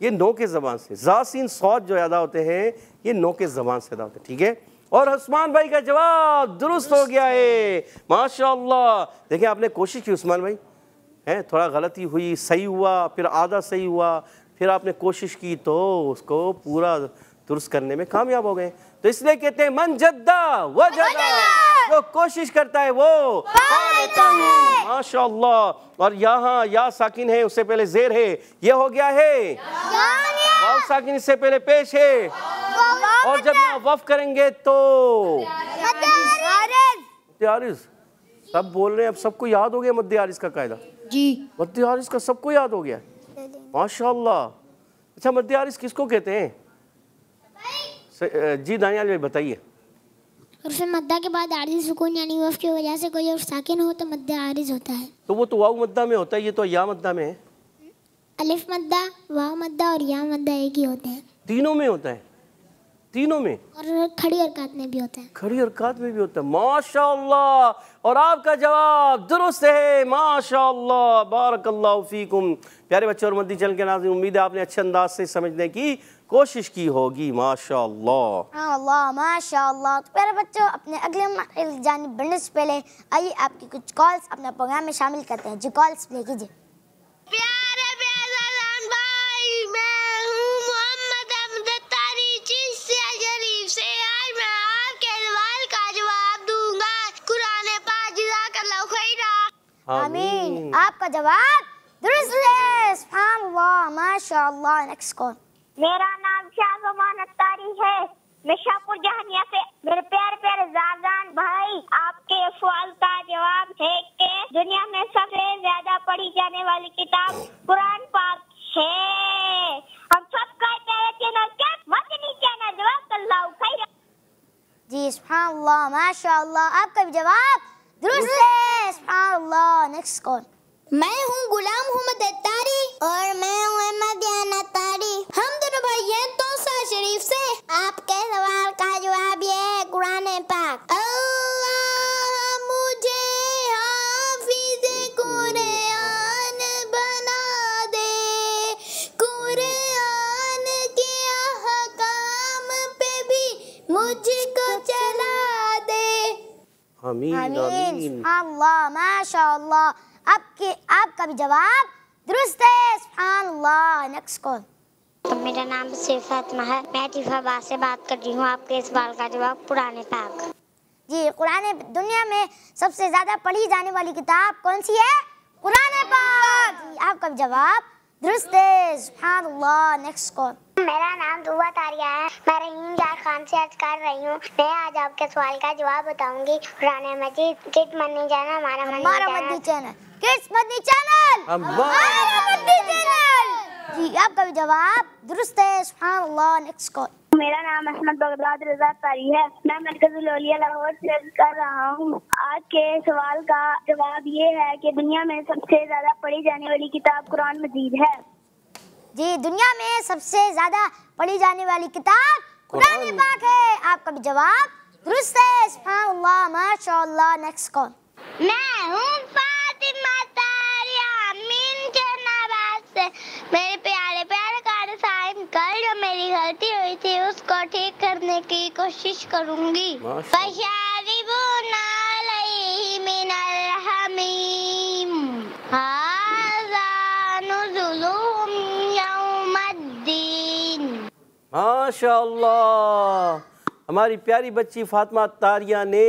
ये नोक के जबान से। जासीन सौद जो अदा होते हैं ये नोक के जबान से अदा होते हैं, ठीक है। और उस्मान भाई का जवाब दुरुस्त हो गया है। माशाअल्लाह। देखिए आपने कोशिश की उस्मान भाई, है थोड़ा गलती हुई, सही हुआ, फिर आधा सही हुआ, फिर आपने कोशिश की तो उसको पूरा दुरुस्त करने में कामयाब हो गए। तो इसलिए कहते हैं मन जद्दा वजदा, जो कोशिश करता है वो पा लेता है। माशाअल्लाह। और यहाँ या साकिन है, उससे पहले जेर है, ये हो गया है वाव साकिन, इससे पहले पेश है, और जब यहाँ वफ करेंगे तो मद्दे सब बोल रहे हैं। अब सबको याद हो गया मद्दे आरिज़ का कायदा? जी मद्दे आरिज़ का सबको याद हो गया, माशाअल्लाह। अच्छा मद्दे आरिज़ किसको कहते हैं? जी दानियाल भाई बताइए। उर्फ़ मद्दा के बाद आरिज़ सुकून यानी वफ़ की वजह से कोई और साकिन हो तो मद्दे आरिज़ होता है। तो वो तो वाव मद्दा में होता है, ये तो या मद्दा में है। अलिफ मद्दा, वाव मद्दा और या मद्दा एक ही होते हैं। तीनों में होता है? तीनों में? और खड़ी हरकत में भी होता है। खड़ी हरकत में भी होता है। माशाअल्लाह। और आपका जवाब दुरुस्त है, माशाअल्लाह, बारकल्लाहु फीकुम। प्यारे बच्चों और मद्दी चैनल के नाज़रीन, उम्मीद है आपने अच्छे अंदाज से समझने की कोशिश की होगी। माशाअल्लाह अल्लाह माशाअल्लाह। तो प्यारे बच्चों, अपने अगले मरहले की जानिब बढ़ने से पहले आइए आपकी कुछ कॉल्स अपने प्रोग्राम में शामिल करते हैं। जी कॉल्स प्ले कीजिए। प्यारे प्यारे भाई, मैं हूँ मोहम्मद अहमद अत्तारी चिश्तिया शरीफ से। आज मैं आपके सवाल का जवाब दूंगा। कुरान पाक जज़ाकल्लाहु खैरा। आमीन। आपका जवाब दुरुस्त है, सुभानअल्लाह, माशाअल्लाह। Next call. मेरा नाम शाहजमान अत्तारी है, मैं शाहपुर जहानिया से। मेरे प्यारे प्यारे जाजान भाई, आपके सवाल का जवाब है कि दुनिया में सबसे ज्यादा पढ़ी जाने वाली किताब कुरान पाक है। हम सबका प्यारा चैनल क्या मदनी चैनल जज़ाकल्लाहु खैरा। जी सुभानअल्लाह, माशाअल्लाह। आपका भी जवाब दुरुस्त है, सुभानअल्लाह। Next call. मैं हूँ गुलाम मोहम्मद अत्तारी और मैं हूँ अहमद अत्तारी। हम दोनों भाई हैं तौसा शरीफ से। आपके सवाल का जवाब ये है कुरान पाक। अल्लाह मुझे हाफिज़ कुरान बना दे, कुरान के अहकाम पे भी मुझको चला दे। आमीन आमीन, आमीन। सुभानअल्लाह, माशाअल्लाह। आपका भी जवाब दुरुस्त है, सुभानअल्लाह। Next call. तो मेरा नाम सिर्फ फातिमा है, मैं तिफाबाद से बात कर रही हूँ। आपके सवाल का जवाब कुरान पाक। जी कुरान, दुनिया में सबसे ज्यादा पढ़ी जाने वाली किताब कौन सी है? कुरान पाक। जी आपका भी जवाब दुरुस्त है, सुभानअल्लाह। Next call. मेरा नाम दुआ तारिया है, मैं रहीम यार खान से अर्ज कर रही हूँ। मैं आज आपके सवाल का जवाब बताऊंगी। कुरान मजीद किड्स मदनी चैनल, हमारा Madani channel, kids Madani channel, हमारा मदनी चैनल। जी आपका भी जवाब दुरुस्त है, सुभानअल्लाह। Next call. मेरा नाम अहमद बगदाद रजा तारी है, मैं मरकजुल औलिया लाहौर से अर्ज कर रहा हूँ। आज के सवाल का जवाब ये है कि दुनिया में सबसे ज्यादा पढ़ी जाने वाली किताब कुरान मजीद है। जी दुनिया में सबसे ज्यादा पढ़ी जाने वाली किताब कुरान पाक है। आपका भी जवाब दुरुस्त है, सुभानअल्लाह, माशाअल्लाह। Next call. मैं हूँ फातिमा तारिया मीन जनाबाद से। मेरे प्यारे प्यारे कार साइन कल जो मेरी गलती हुई थी उसको ठीक करने की कोशिश करूँगी। फशारिबूना अलैहि मिनल हमीम, हाज़ा नुज़ुलुहुम यौमद्दीन। माशाअल्लाह। हमारी प्यारी बच्ची फातिमा तारिया ने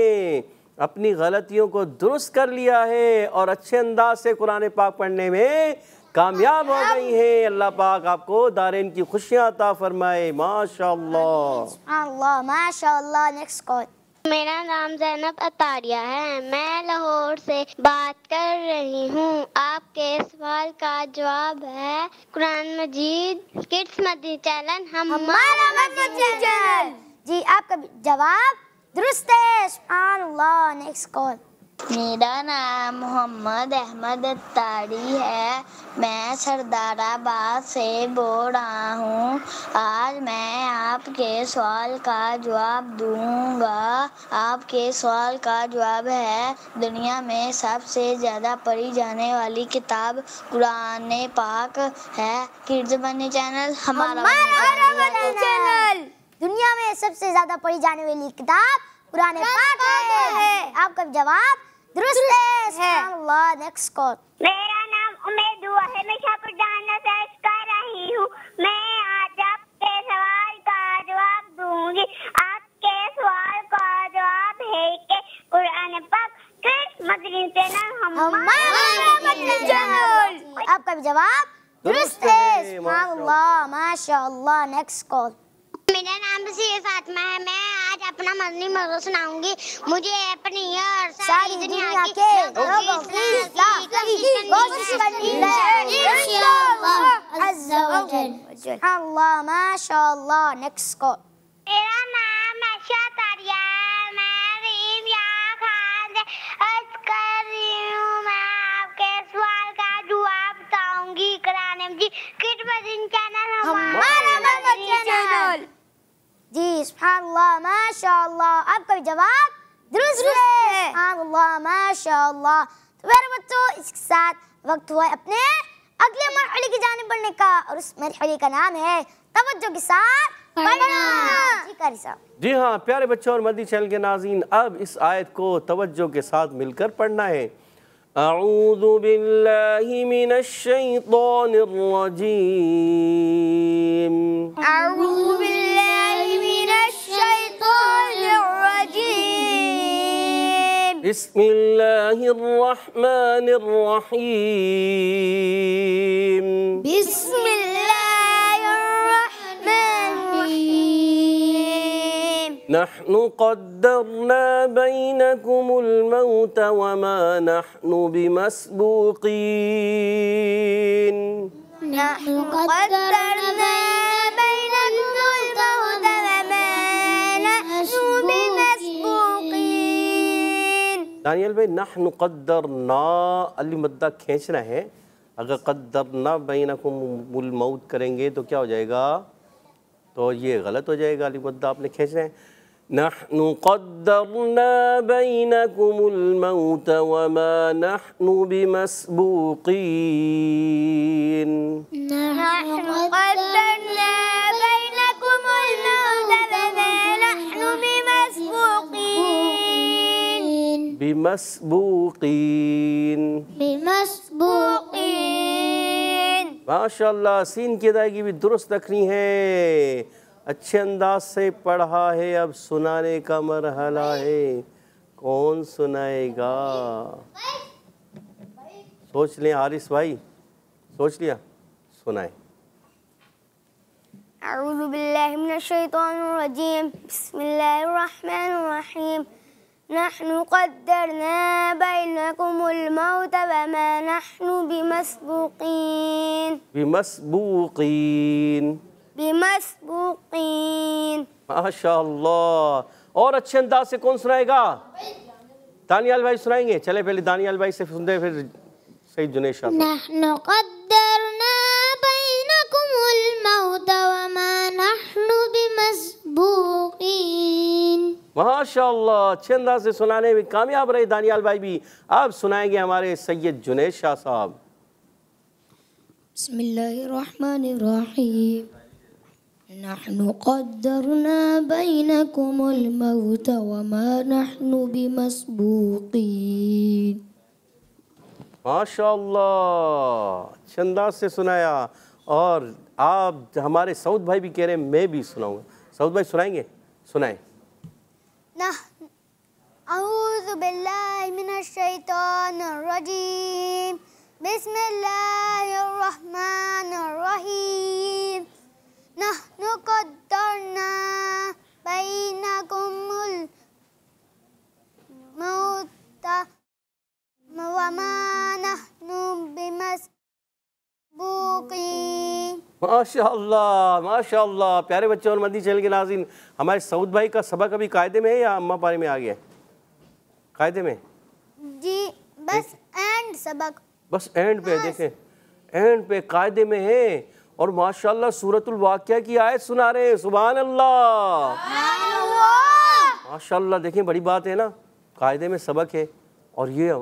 अपनी गलतियों को दुरुस्त कर लिया है और अच्छे अंदाज से कुरान पाक पढ़ने में कामयाब हो गई हैं। अल्लाह पाक आपको दारेन की खुशियाँ अता फरमाए। माशाअल्लाह, सुभानअल्लाह, माशाअल्लाह। Next call. मेरा नाम ज़ैनब अतारिया है, मैं लाहौर से बात कर रही हूँ। आपके सवाल का जवाब है कुरान मजीद किड्स मदनी चैनल, हमारा मदनी चैनल। जी आपका जवाब दुरुस्त है, सुभानअल्लाह। Next call. मेरा नाम मोहम्मद अहमद अत्तारी है, मैं सरदाराबाद से बोल रहा हूँ। आज मैं आपके सवाल का जवाब दूँगा। आपके सवाल का जवाब है दुनिया में सबसे ज़्यादा पढ़ी जाने वाली किताब कुरान पाक है। किड्स मदनी चैनल, हमारा मदनी चैनल। दुनिया में सबसे ज्यादा पढ़ी जाने वाली किताब कुरान पाक है। आपका जवाब दुरुस्त है, सुभानअल्लाह। Next call. मेरा नाम उमेद हुआ है, मैं शाहपुर जहानिया से अर्ज कर रही हूँ। मैं आज आपके सवाल का जवाब दूंगी। आपके सवाल का जवाब है कि कुरान पाक किड्स मदनी चैनल, हमारा मदनी चैनल। आपका भी जवाब दुरुस्त है, सुभानअल्लाह, माशाअल्लाह। Next call. मेरा नाम बसीर फातिमा है, मैं आज अपना मदनी मौजू सुनाऊंगी। मुझे अपनी और सारी दुनिया के लोगों की इस्लाह की कोशिश करनी है इंशाअल्लाह अज़्ज़ा व जल। अल्लाह, माशाअल्लाह। Next call. मेरा नाम आशा तारिया है, मैं रहीम यार खान से अर्ज कर रही हूँ। मैं आपके सवाल का जवाब बताऊंगी। कुरान जी किड मदीन चैनल हमारा मदनी चैनल। जी सुभानअल्लाह माशाअल्लाह, आपका भी जवाब दुरुस्त है। सुभानअल्लाह माशाअल्लाह। तो मेरे बच्चों, इसके साथ वक्त हुआ है अपने अगले मरहले की जानिब बढ़ने का, और उस मरहले का नाम है तवज्जो के साथ पढ़ना। जी कारी साहब। जी हाँ प्यारे बच्चों और मदनी चैनल के नाज़रीन, अब इस आयत को तवज्जो के साथ मिलकर पढ़ना है। अऊज़ु बिल्लाहि मिनश शैतानिर रजीम। अऊज़ु बिल्लाहि मिनश शैतानिर रजीम। बिस्मिल्लाहिर रहमानिर रहीम। नहनु क़द्दरना बैनकुमुल मौत वमा नहनु बिमस्बूक़ीन। नहनु क़द्दरना बैनकुमुल मौत वमा नहनु बिमस्बूक़ीन। दानियल भाई, नहनु क़द्दरना अली मद्दा खींचना है। अगर क़द्दरना बैनकुमुल मौत करेंगे तो क्या हो जाएगा? तो ये गलत हो जाएगा। अली मद्दा आपने खींचना है। नहनु क़द्दरना बैनकुमुल मौत वमा नहनु बिमस्बूक़ीन। नहनु क़द्दरना बैनकुमुल मौत वमा नहनु बिमस्बूक़ीन। बिमस्बूक़ीन। बिमस्बूक़ीन। माशाअल्लाह, सीन की अदायगी भी दुरुस्त रखनी है। अच्छे अंदाज से पढ़ा है। अब सुनाने का मरहला है। कौन सुनाएगा? सोच लें हारिस भाई, सोच लिया? सुनाए। अऊज़ु बिल्लाहि मिनश शैतानिर रजीम। बिस्मिल्लाहिर रहमानिर रहीम। नहनु क़द्दरना बैनकुमुल मौत वमा नहनु बिमस्बूक़ीन। बिमस्बूक़ीन। बिमस्बूक़ीन। माशाअल्लाह। और अच्छे अंदाज से कौन सुनाएगा? दानियाल भाई सुनाएंगे। चले पहले दानियाल भाई से सुनते, फिर सईद जुनैद शाह। नहनु क़द्दरना बैनकुमुल मौत वमा नहनु बिमस्बूक़ीन। माशाअल्लाह, अच्छे अंदाज से सुनाने में कामयाब रहे दानियाल भाई भी। अब सुनाएंगे हमारे सैयद जुनैद शाह साहब। बिस्मिल्लाहिर्रहमानिर्रहीम। नहनु क़द्दरना बैनकुमुल मौत वमा नहनु बिमस्बूक़ीन। माशाअल्लाह, अच्छे अंदाज से सुनाया। और आप हमारे सऊद भाई भी कह रहे हैं मैं भी सुनाऊंगा। सऊद भाई सुनाएंगे? सुनाएं। अऊज़ु बिल्लाहि मिनश शैतानिर रजीम। बिस्मिल्लाहिर रहमानिर रहीम। नहनु क़द्दरना बैनकुमुल मौत वमा नहनु बिमस्बूक़ीन। माशाअल्लाह माशाअल्लाह। प्यारे बच्चों और मदनी चैनल के नाज़रीन, हमारे सऊद भाई का सबक अभी कायदे में है या अम्मा पारी में आ गया? कायदे में जी, बस एंड सबक, बस एंड पे देखें, एंड पे कायदे में है। और माशाअल्लाह सूरतुल वाक़िया की आयत सुना रहे हैं। सुभान अल्लाह माशाअल्लाह। देखें बड़ी बात है ना, कायदे में सबक है और ये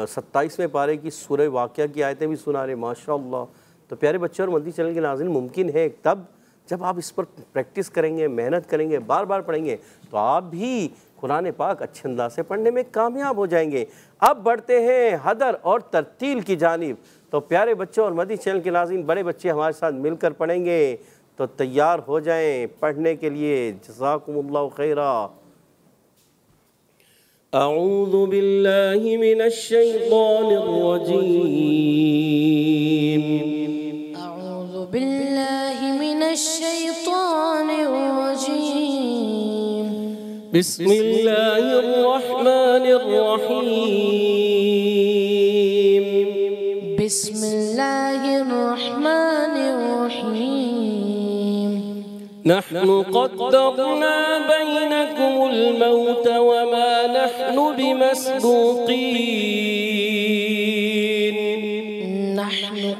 27वें पारे की सूरह वाक़िया की आयतें भी सुना रहे। माशाअल्लाह। तो प्यारे बच्चों और मदनी चैनल के नाज़रीन, मुमकिन है तब जब आप इस पर प्रैक्टिस करेंगे, मेहनत करेंगे, बार बार पढ़ेंगे तो आप भी कुरान पाक अच्छे अंदाज से पढ़ने में कामयाब हो जाएंगे। अब बढ़ते हैं हदर और तरतील की जानिब। तो प्यारे बच्चों और मदनी चैनल के नाज़रीन, बड़े बच्चे हमारे साथ मिलकर पढ़ेंगे, तो तैयार हो जाएं पढ़ने के लिए। जज़ाकुमुल्लाहु खैरा। अऊज़ु बिल्लाहि मिनश शैतानिर रजीम। अऊज़ु बिल्लाहि मिनश शैतानिर रजीम। बिस्मिल्लाहिर रहमानिर रहीम। बिस्मिल्लाहिर रहमानिर रहीम। नहनु क़द्दरना बैनकुमुल मौत वमा नहनु बिमस्बूक़ीन। नहनु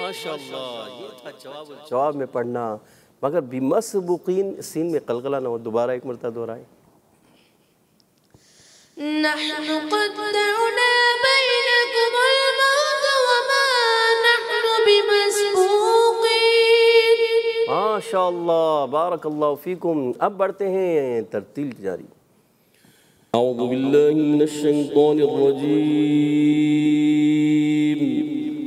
माशाअल्लाह, ये था जवाब में पढ़ना, मगर बिमसबुकीन सीन में कलकला ना हो. दोबारा एक मरतबा दोहराए. नहनु क़द्दरना बैनकुम अल-मौत वमा नहनु बिमस्बूक़ीन. माशाअल्लाह, बारकल्लाहु फीकुम. अब बढ़ते हैं तरतील जारी. अऊज़ु बिल्लाहि मिनश शैतानिर रजीम.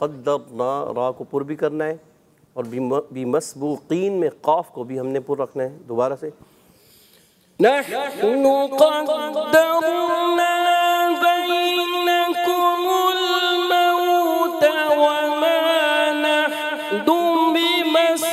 क़द्दरना, रा को पुर भी करना है और बिमसबूकीन में क़ाफ को भी हमने पुर रखना है. दोबारा से. नहनु क़द्दरना बैनकुमुल मौत वमा नहनु बिमसबूकीन.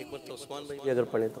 एक बार तो उस्मान भाई भी अगर पढ़े तो.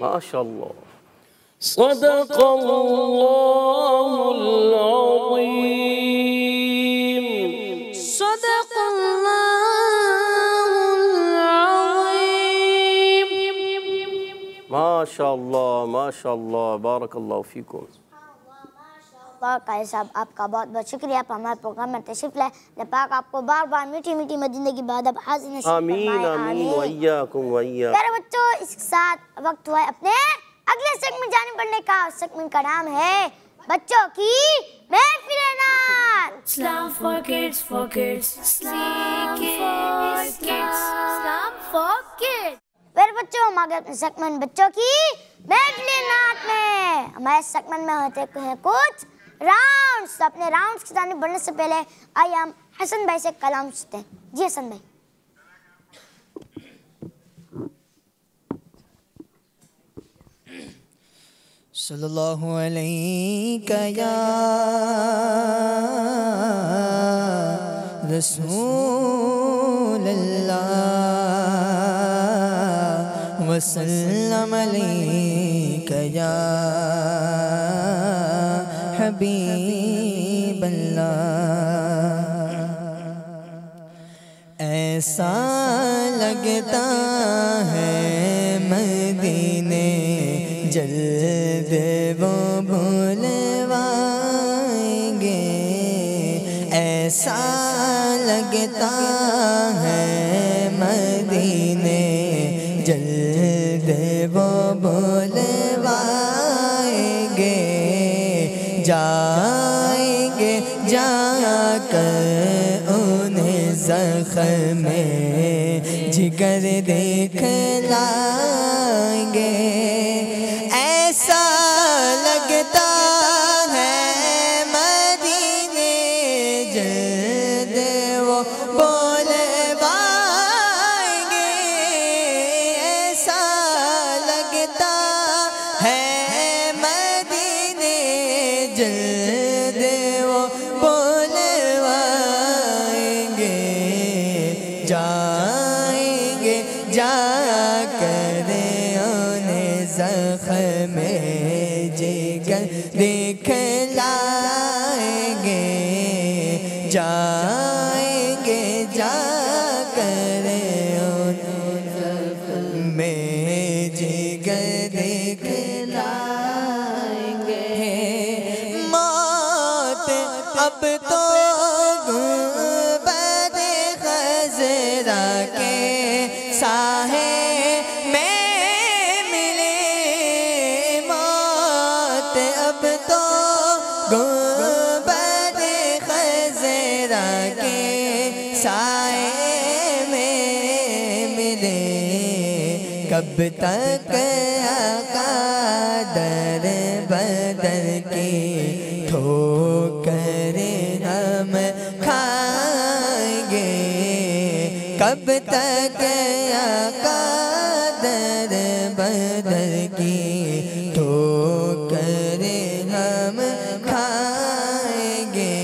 माशाअल्लाह. सदक़ल्लाहुल अज़ीम. सदक़ल्लाहुल अज़ीम. माशाअल्लाह, माशाअल्लाह, बारकल्लाहु फीकुम. कारी साहब, आपका बहुत बहुत शुक्रिया. आप हमारे प्रोग्राम में तशरीफ लाए. पाक आपको बार बार मीठी मीठी मदीने की बाद अब हाजिर नसीब आमीन फरमाए. आमीन वइयाकुम वइया. प्यारे बच्चों, इसके साथ वक्त हुआ है अपने अगले सेगमेंट जाने पड़ने का. सेगमेंट का नाम है बच्चों की महफिल-ए-नात. Islam for kids, for kids. Islam for kids. Islam for kids. प्यारे बच्चों, हम आ गए अपने सेगमेंट बच्चों की महफिल-ए-नात में. हमारे सेगमेंट में होते हैं कुछ राउंड्स. तो अपने राउंड्स की जाने बढ़ने से पहले आइए हम हसन भाई से कलाम सुनते हैं. जी हसन भाई. सल्लल्लाहु अलैका या रसूल अल्लाह. वसल्लम अलैका या हबीब अल्लाह। ऐसा लगता है मदीने जल्द वो बुलवाएंगे, ऐसा लगता है मदीने जल्द वो बुलवाएंगे। जाएंगे जाकर उन्हें ज़ख्म जिगर दिखलाएंगे। ऐसा लगता है मदीने जल्द वो बुलवाएंगे, ऐसा लगता है मदीने जल्द वो बुलवाएंगे। जाएंगे जाकर उन्हें ज़ख्म जिगर दिखलाएंगे। जाएंगे जाकर उन्हें ज़ख्म जिगर दिखलाएंगे। मौत अब तो गुंबद खज़रा के साहे में मिले। मौत अब तो गुंबद खज़रा के साए में मिले। कब तक आका दर बदर की ठोकरें हम खाएंगे। कब तक आका दर बदर की ठोकरें हम खाएंगे।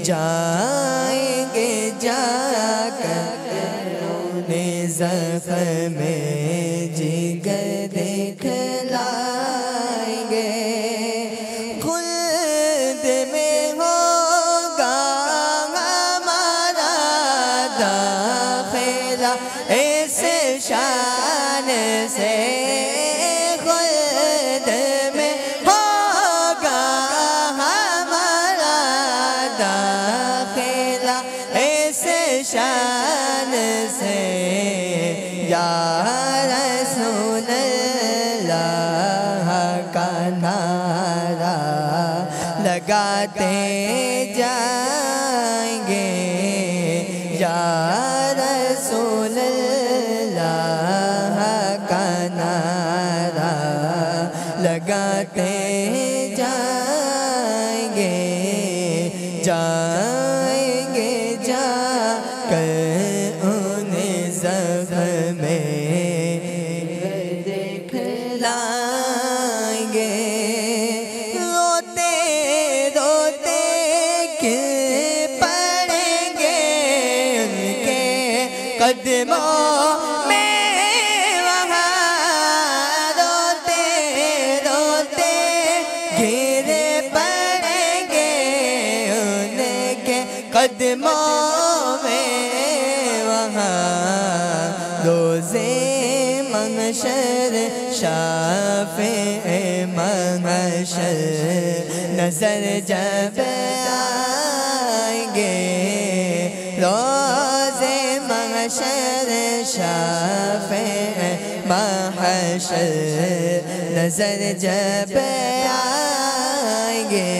जाएंगे जाकर उन्हें ज़ख्म जिगर दिखलाएंगे। खुल्द में होगा हमारा दाखिला इस शान से। खुल्द में होगा हमारा दाखिला इस शान से। या रसूल अल्लाह का नारा लगाते जाएंगे। या रसूल अल्लाह का नारा लगाते जाएंगे। जाएंगे जाकर उन्हें ज़ख्म दिखलाएंगे। रोते रोते गिर पड़ेंगे उनके कदमों में वहाँ। रोते रोते गिर पड़ेंगे उनके कदमों में वहाँ। रोज़े महशर शाफ़े महशर नजर जब आएंगे। रोज़े महशर शाफ़े महशर नजर जब आएंगे।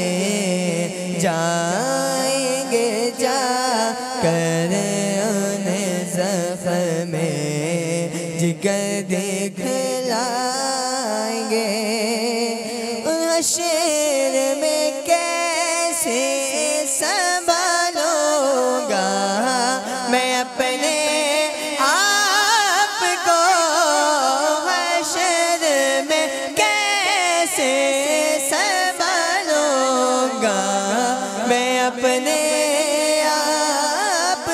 जाएंगे जाकर उन्हें ज़ख्म जिगर दिखलाएंगे। हश्र में कैसे संभालूंगा मैं अपने आप को। हश्र में कैसे संभालूंगा मैं अपने आप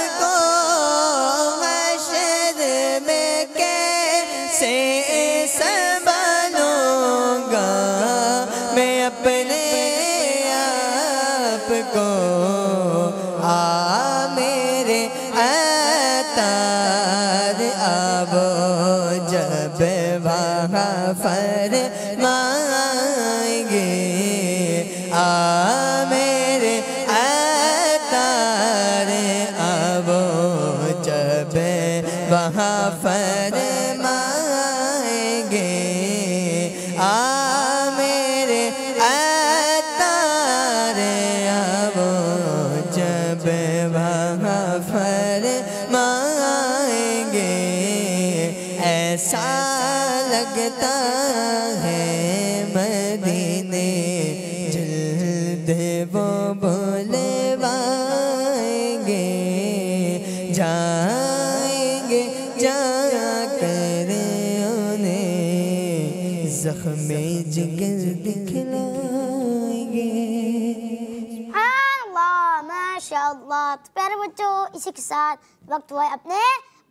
वहाँ फरमाएंगे आ मेरे अतार आवो जब वहाँ फरमाएंगे ऐसा लगता है मदीने जल्द वो बुलवाएंगे जाएंगे जाकर उन्हें ज़ख्मे जिगर दिखलाएंगे। अल्लाह माशाअल्लाह। तो प्यारे बच्चों, इसी के साथ वक्त हुआ है अपने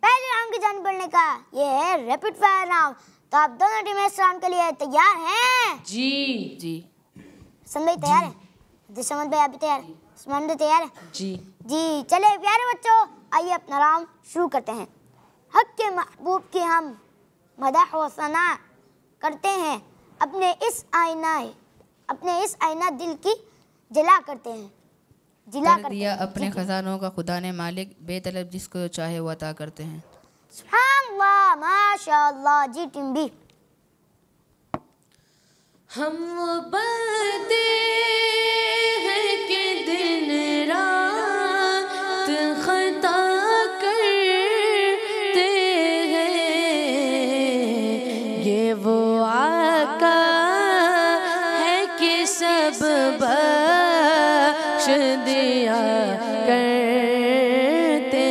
पहले राउंड की जान बढ़ने का। ये है रैपिड फायर राउंड। तो आप दोनों टीमें इस राउंड के लिए तैयार हैं? जी जी। हसन भाई तैयार है? दिशमत भाई आप भी तैयार है? उस्मान भाई तैयार है? जी जी। चले प्यारे बच्चों, आइए अपना राउंड शुरू करते हैं। हक के महबूब की हम मदह व सना करते हैं, अपने इस आईना दिल की जला करते हैं, जिला कर दिया अपने खजानों का खुदा ने मालिक, बेतलब जिसको चाहे वो अता करते हैं। सुभानअल्लाह माशाअल्लाह। जी टीम बी। हम वो बंदे हैं कि दिन रात खता करते हैं, ये वो आका है कि सब बख्श दिया करते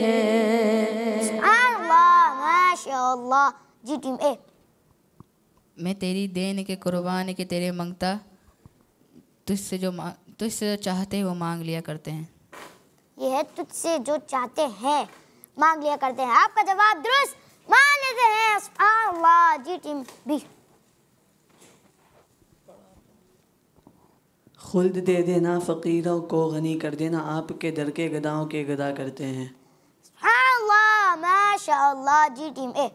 हैं। सुभानअल्लाह माशाअल्लाह। जी टीम ए। मैं तेरी देन के कुर्बान के तेरे मंगता, तुझसे जो चाहते वो मांग लिया करते हैं। ये है तुझसे जो चाहते हैं मांग लिया करते हैं। आपका जवाब दुरुस्त मान लेते हैं। सुभानअल्लाह। जी टीम बी। खुल्द दे देना फ़कीरों को गनी कर देना, आपके दर के गदाओं के गदा करते हैं। सुभानअल्लाह माशाअल्लाह। जी टीम ए।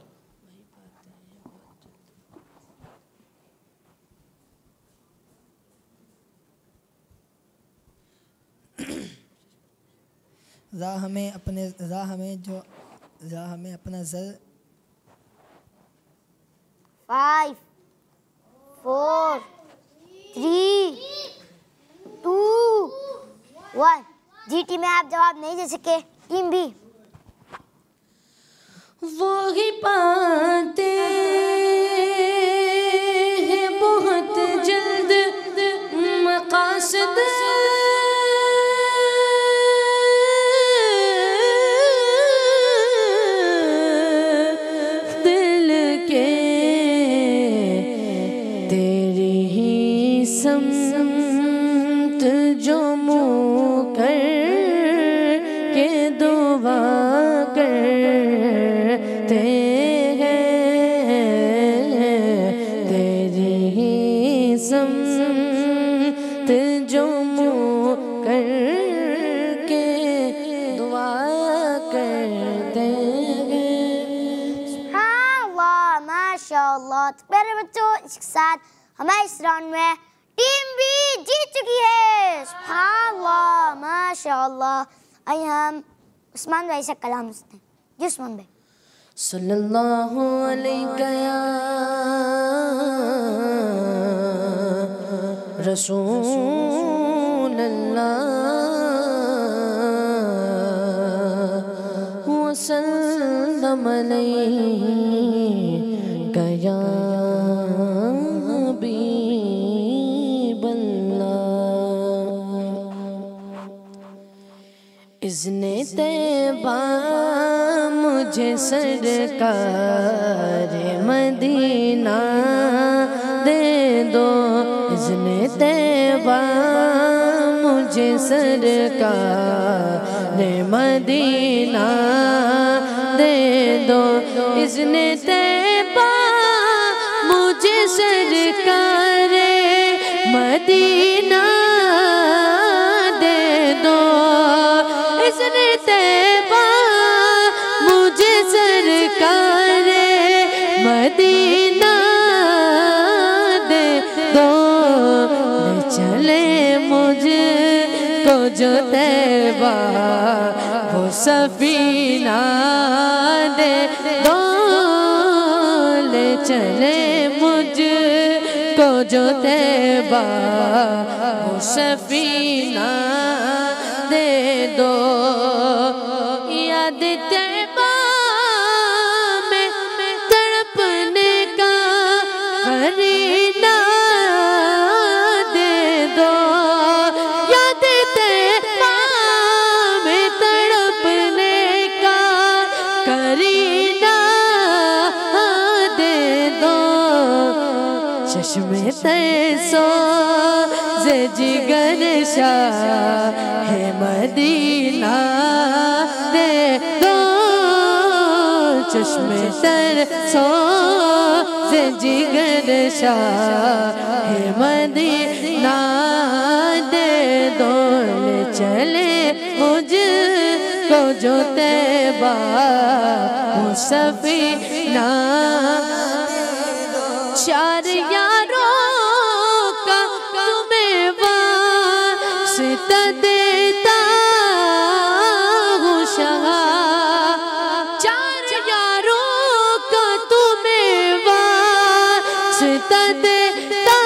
राह में अपना जर 5 4 3 2 1। जी टीम में आप जवाब नहीं दे सके। Team B. वो ही पाते हैं बहुत जल्द मकासद, दिल के तेरी ही समत जो मुँह कर के दुआ करते हैं, तेरी ही समत जो मुँह कर के दुआ करते हैं। सुभानअल्लाह माशाअल्लाह। तो प्यारे बच्चों, इसके साथ हमारे इस राउंड में टीम बी जीत चुकी है। सुभानअल्लाह माशाअल्लाह। आइए हम उस्मान भाई से कलाम सुनते हैं। जी उस्मान भाई। सल्लल्लाहु अलैहि रसूल अल्लाह वसल्लम अलैका या इज़्ने तैबा मुझे सरकार मदीना दे दो, इज़्ने तैबा मुझे सरकार मदीना दे दो, इज़्ने तैबा मुझे सरकार मदीना दे दो, इज़्ने तैबा मुझे सरकार मदीना दे दो, ले चले मुझको जो तैबा वो सफीना दे दो, ले चले मुझ को जो तैबा वो सफीना दे दो। याद तैबा में तड़पने का करीना दे दो, याद तैबा में तड़पने का करीना दे दो। चश्मे तरसो से जिगर शाह है मदीना दे दो, चश्मे तरसो से जिगर शाह है मदीना दे दो। ले चले मुझ को जो तैबा वो सफीना। चार यारों का तुम्हें वास्ता देता हूँ शाह, चार यारों का तुम्हें वास्ता देता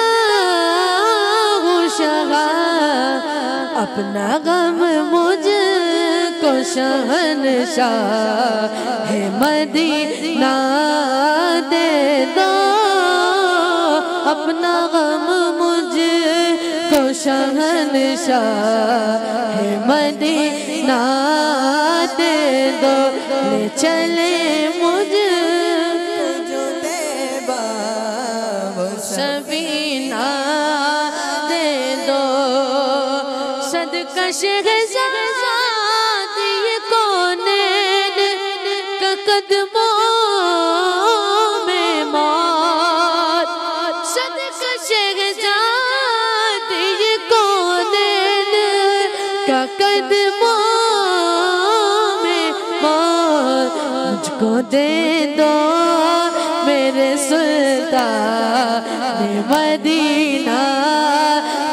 हूँ शाह। अपना गम मुझ को शहंशाह है मदीना दे दो, अपना गम मुझ को शहंशाह है मदीना दे दो। ले चले मुझ जो तैबा वो सफीना दे दो। सदका शहज़ादी कौनैन का कदमों में मौत, सदका शहज़ादी कौनैन का कदमों में मौत। मुझको दे दो मेरे सुल्तान मदीना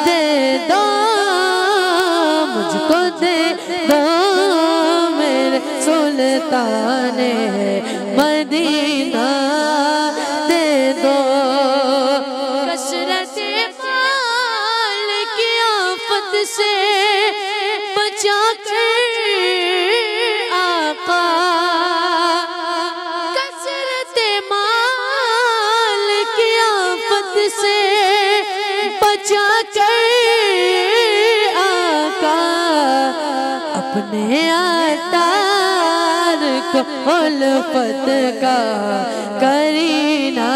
दे दो, मुझको दे दो मेरे सुल्तान मदीना दे दो। कसरत माल की आफत से बचा कर आका, कसरत माल की आफत से बचा कर आका, अपने अतार को उल्फत का करीना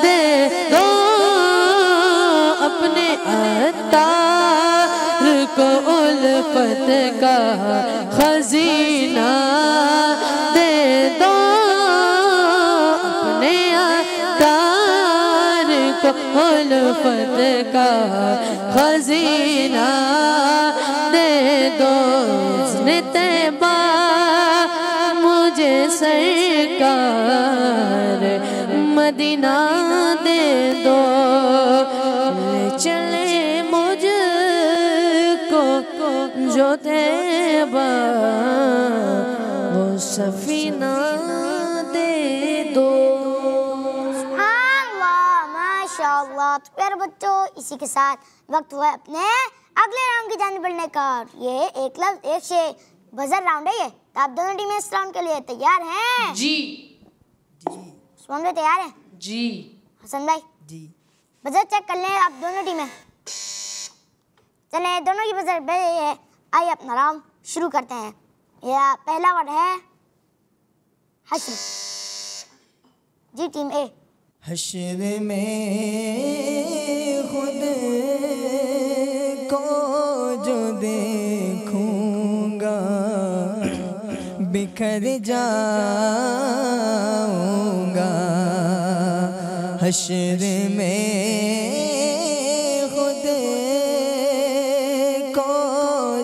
दे दो, अपने अतार को उल्फत का खजीना दे दो, अपने अतार को उल्फत का खजीना दे दो। इज़्न तैबा मुझे सरकार मदीना दे दो, ले चले मुझको जो तैबा वो सफीना दे दो। माशाअल्लाह। तो प्यारे बच्चों, इसी के साथ वक्त हुआ अपने अगले राउंड की जाने बढ़ने का। ये एक लफ्ज एक शेर बजर राउंड है ये, तो आप दोनों टीमें इस राउंड के लिए तैयार हैं? जी। उस्मान भाई तैयार हैं? जी। हसन भाई? जी। बजर चेक कर लें आप दोनों टीमें। चले दोनों की बजर बजे है। आइए अपना राउंड शुरू करते हैं। यह पहला वर्ड है हश्र। जी टीम ए। हश्र में खुद को जो देखूंगा बिखर जाऊंगा। हश्र में खुद को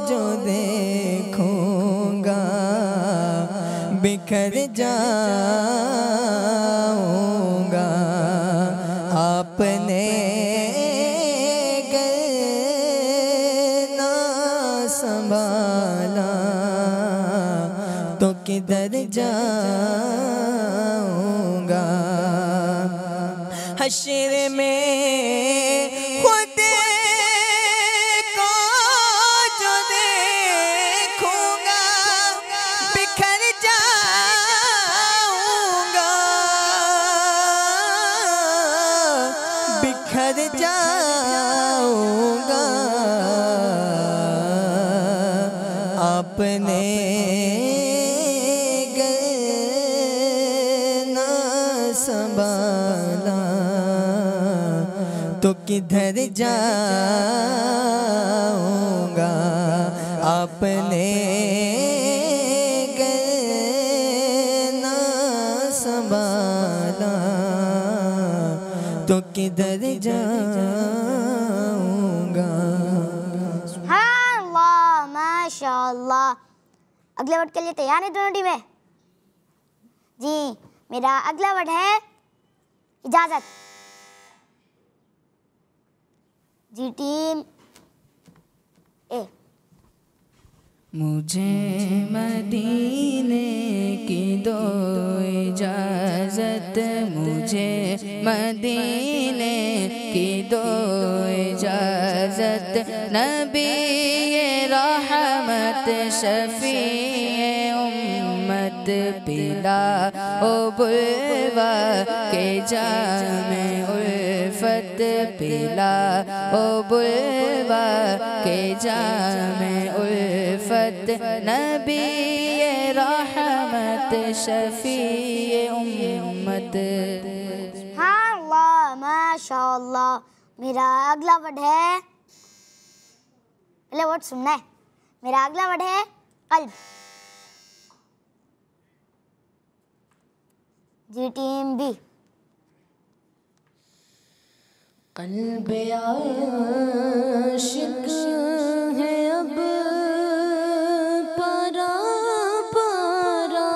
जो देखूंगा बिखर जाऊंगा। आपने संभाला तो किधर जाऊंगा। हश्र में खुद को जो देखूंगा बिखर जाऊंगा, बिखर जाऊंगा। आपने ना संभाला तो किधर जाऊंगा। आपने ना संभाला तो किधर जाऊंगा। सुभानअल्लाह, माशाअल्लाह। अगले वर्ड के लिए तैयार है दोनों टीमें? जी, मेरा अगला वर्ड है इजाजत। जी टीम ए। मुझे मदीने की दो इजाज़त, मुझे मदीने की दो इजाज़त। नबी रहमत शफ़ीए उम्मत पिला ओ बुलवा के जामे उल्फत, पिला ओ बुलवा के जामे उल्फत। नबी रहमत शफ़ीए उम्मत। हाँ अल्लाह, माशाअल्लाह। मेरा अगला वर्ड है, पहले वर्ड सुनना है। मेरा अगला वर्ड है कल्ब। जी टीम बी। कल्ब आशिक है अब परा परा,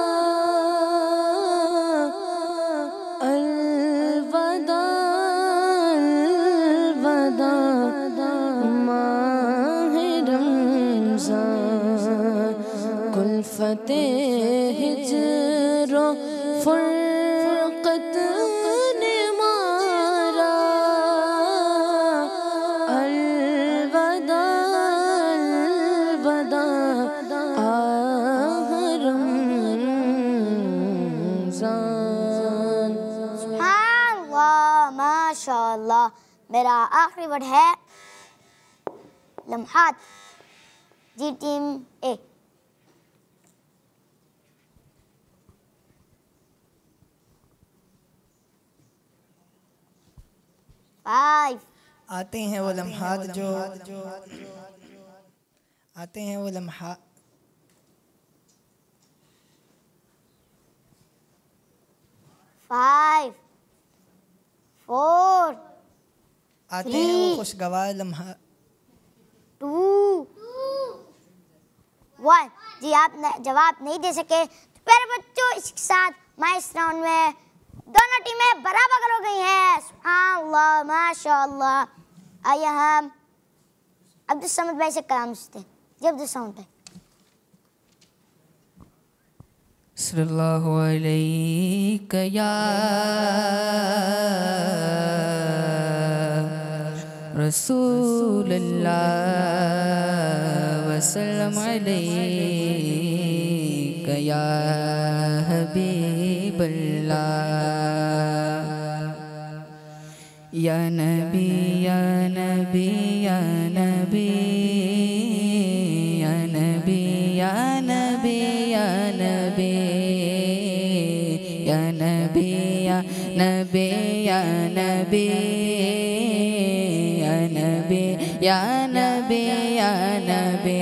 अलवदा अलवदा माहे रमज़ान। कुल्फ़ते हिज्रो फुरक़त ने मारा, अलवदा अलवदा आह रमज़ान। हाँ अल्लाह, माशाअल्लाह। मेरा आखिरी वर्ड है लम्हात। जी टीम ए। फाइव। आते हैं वो लम्हात जो आते हैं वो लम्हात फाइव, फोर, आते हैं वो खुशगवार लम्हात। To, one. जी आप जवाब नहीं दे सके तो प्यारे बच्चों, इसके साथ मैं इस राउंड में दोनों टीमें बराबर हो गई हैं। सुभान अल्लाह, माशाअल्लाह। आइए हम अब्दुल समद भाई से कलाम सुनते हैं। जी अब्दुल समद भाई। सल्लल्लाहु अलैहि या रसूलल्लाह वसल्लम अलैका या हबीबल्लाह। या नबी या नबी या नबी या नबी या नबी या नबी या नबी या नबी या नबी या नबी या नबी या नबी।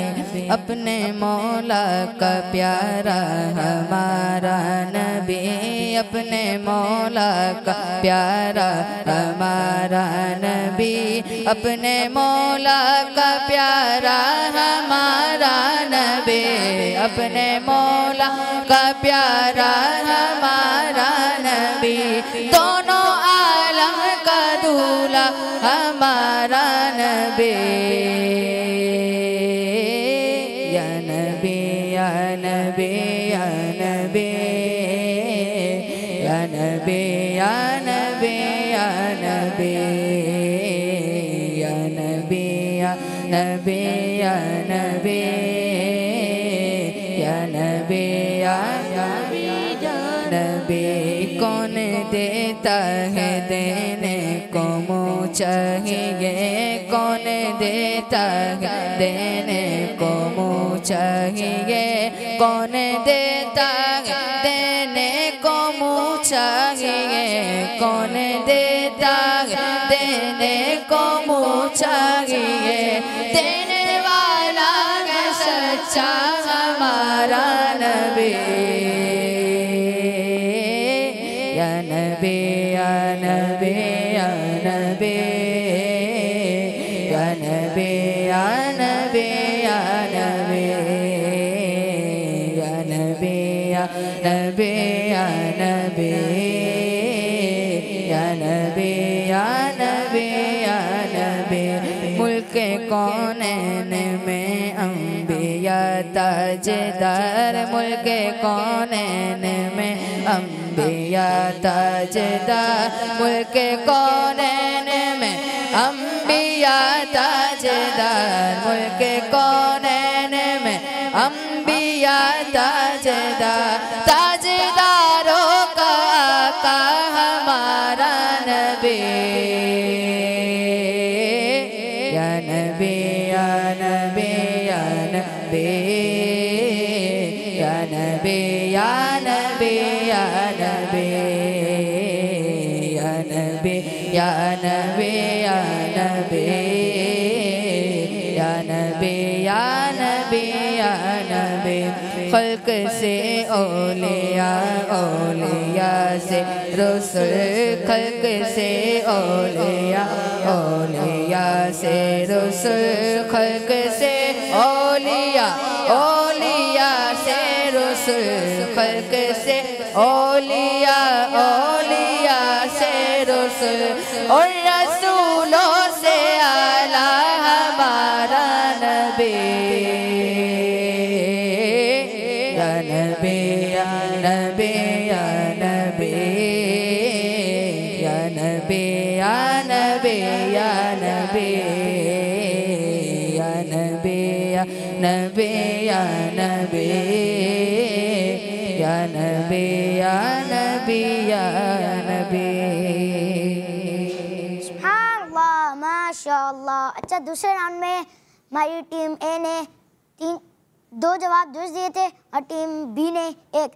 अपने मौला का प्यारा हमारा नबी, अपने मौला का प्यारा हमारा नबी, अपने मौला का प्यारा हमारा नबी, अपने मौला का प्यारा हमारा नबी। दोनों आलम का दूल्हा हमारा नबी। या नबी नबी या नबी या नबी या नबी या नबी या नबी या नबी या नबी या नबी या नबी या नबी कौन देता है देने को मुँह चाहिए कौन देता है देने को मुँह चाहिए कौन देता है देने को मुँह चाहिए कौन देता है देने को मुँह चाहिए देने वाला है सच्चा हमारा नबी या नबी या नबी या नबी या नबी या नबी या नबी या नबी या नबी या नबी या नबी या नबी या नबी मुल्क कौनैन में अंबिया ताजदार मुल्क कौनैन में अंबिया ताजदार मुल्क कौनैन में अंबिया ताजदार मुल्क कौनैन में अंबिया ताजदार ताजदारों का आका हमारा नबी या नबी या नबी या नबी या नबी या नबी या नबी या नबी या नबी या नबी या नबी या नबी या नबी खल्क से औलिया औलिया से रसूल खल्क से औलिया औलिया से रसूल खल्क से औलिया औलिया से रसूल खल्क से औलिया औलिया से रसूल और रसूलों से आला हमारा नबी या नबी या नबी या नबी या नबी या नबी या नबी या नबी या नबी या नबी या नबी या नबी या नबी सुभानअल्लाह माशाअल्लाह। अच्छा, दूसरे राउंड में हमारी टीम ए ने दो जवाब दुरुस्त दिए थे और टीम बी ने एक।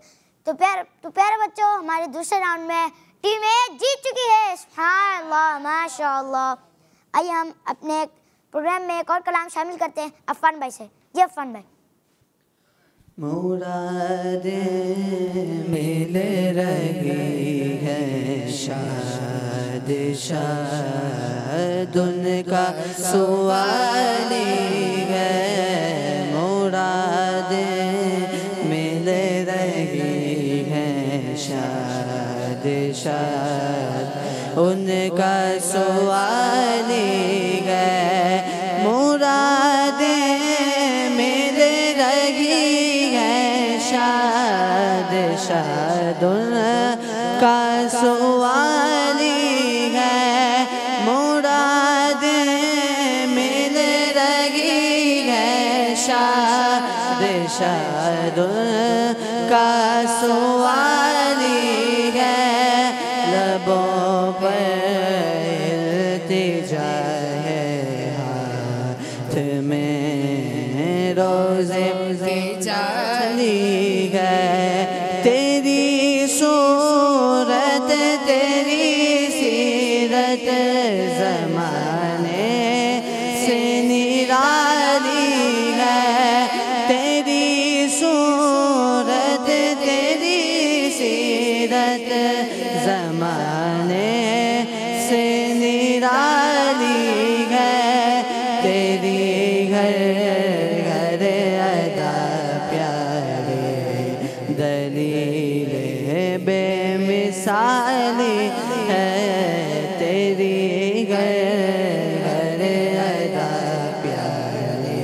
तो प्यारे बच्चों, हमारे दूसरे राउंड में टीम ए जीत चुकी है। सुभानअल्लाह माशाअल्लाह। आइए हम अपने प्रोग्राम में एक और कलाम शामिल करते हैं अफान भाई से। जी अफान भाई। मुरादे मिल रही है शाद शाद उनका सवाली है मुरादे मिल रही है शाद शाद उनका सवाली है मुरादे मिल रही है शाद शाद उनका सवाली है मुराद मिल रही है शाद शाद उनका सवाली है लबों पर इल्तिजा है हाथ में रोज़े की चाली है तेरी सूरत तेरी सीरत ज़माने से निराली है तेरी सूरत तेरी सीरत ज़माने से निराली है तेरी घर घर अदा प्यारे दलील बेमिसाली है तेरी घर घर अदा प्यारे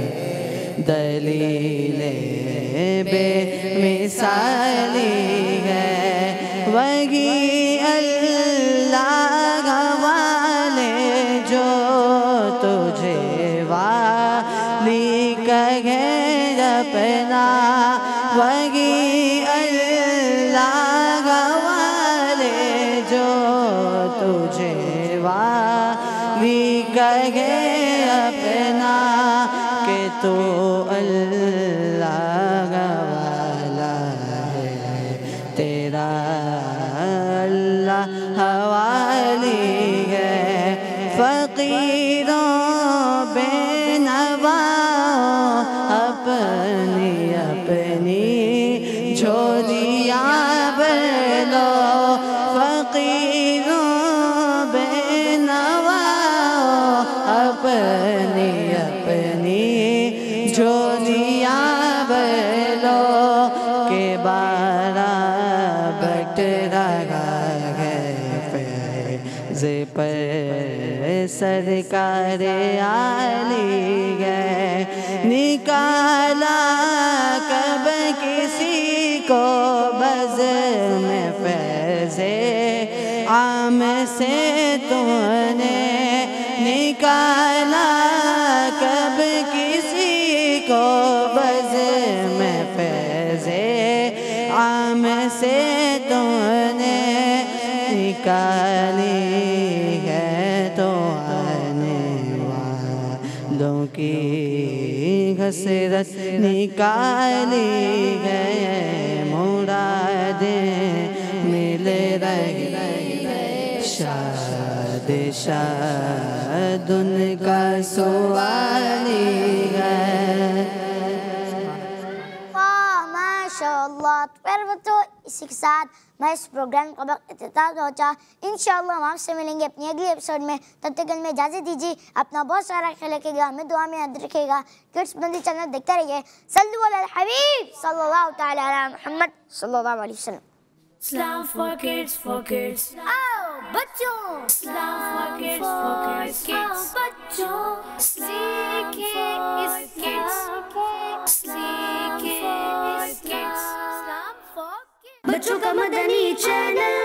दलील बेमिसाली है, वही अल्लाह वाले जो तुझे वाली कहे अपना, वही अल्लाह वाले जो तुझे वाली कहे अपना, कि तू अल्लाह वाला है, तेरा अल्लाह हवाली है। फ़कीरों बेनवाओं अपनी अपनी झोलियाँ भरो, फ़कीरों बेनवाओं अपनी अपनी झोलियाँ भरो, के बारा बट रहा है फैज़ पर सरकार आली है। निकाला कब किसी को बज़ में फैज़े आम से तूने, निकाला कब किसी को बज़ में फैज़े आम से तूने, निकाली है तो आने वालों की हसरत निकाली है, मुरादें मिल रही शाद शाद उनका सवाली है। माशाअल्लाह। तो प्यारे बच्चों, इसी के साथ मैं इस प्रोग्राम का वक्त इख्तिताम पहुँचा। इंशाअल्लाह हम आपसे मिलेंगे अपनी अगली एपिसोड में। तब तक में इजाज़त दीजिए। अपना बहुत सारा ख्याल रखिएगा, हमें दुआ में याद रखिएगा। किड्स बंदी चैनल देखते रहिए। सल्लल्लाहु अलैहि हबीब सल्लल्लाहु तआला अला मुहम्मद सल्लल्लाहु अलैहि वसल्लम। Islam for kids, for kids. आओ बच्चों, Islam for kids, for kids. बच्चों सीखे इस kids. सीखे इस kids. Islam for kids। बच्चों का मदनी चैनल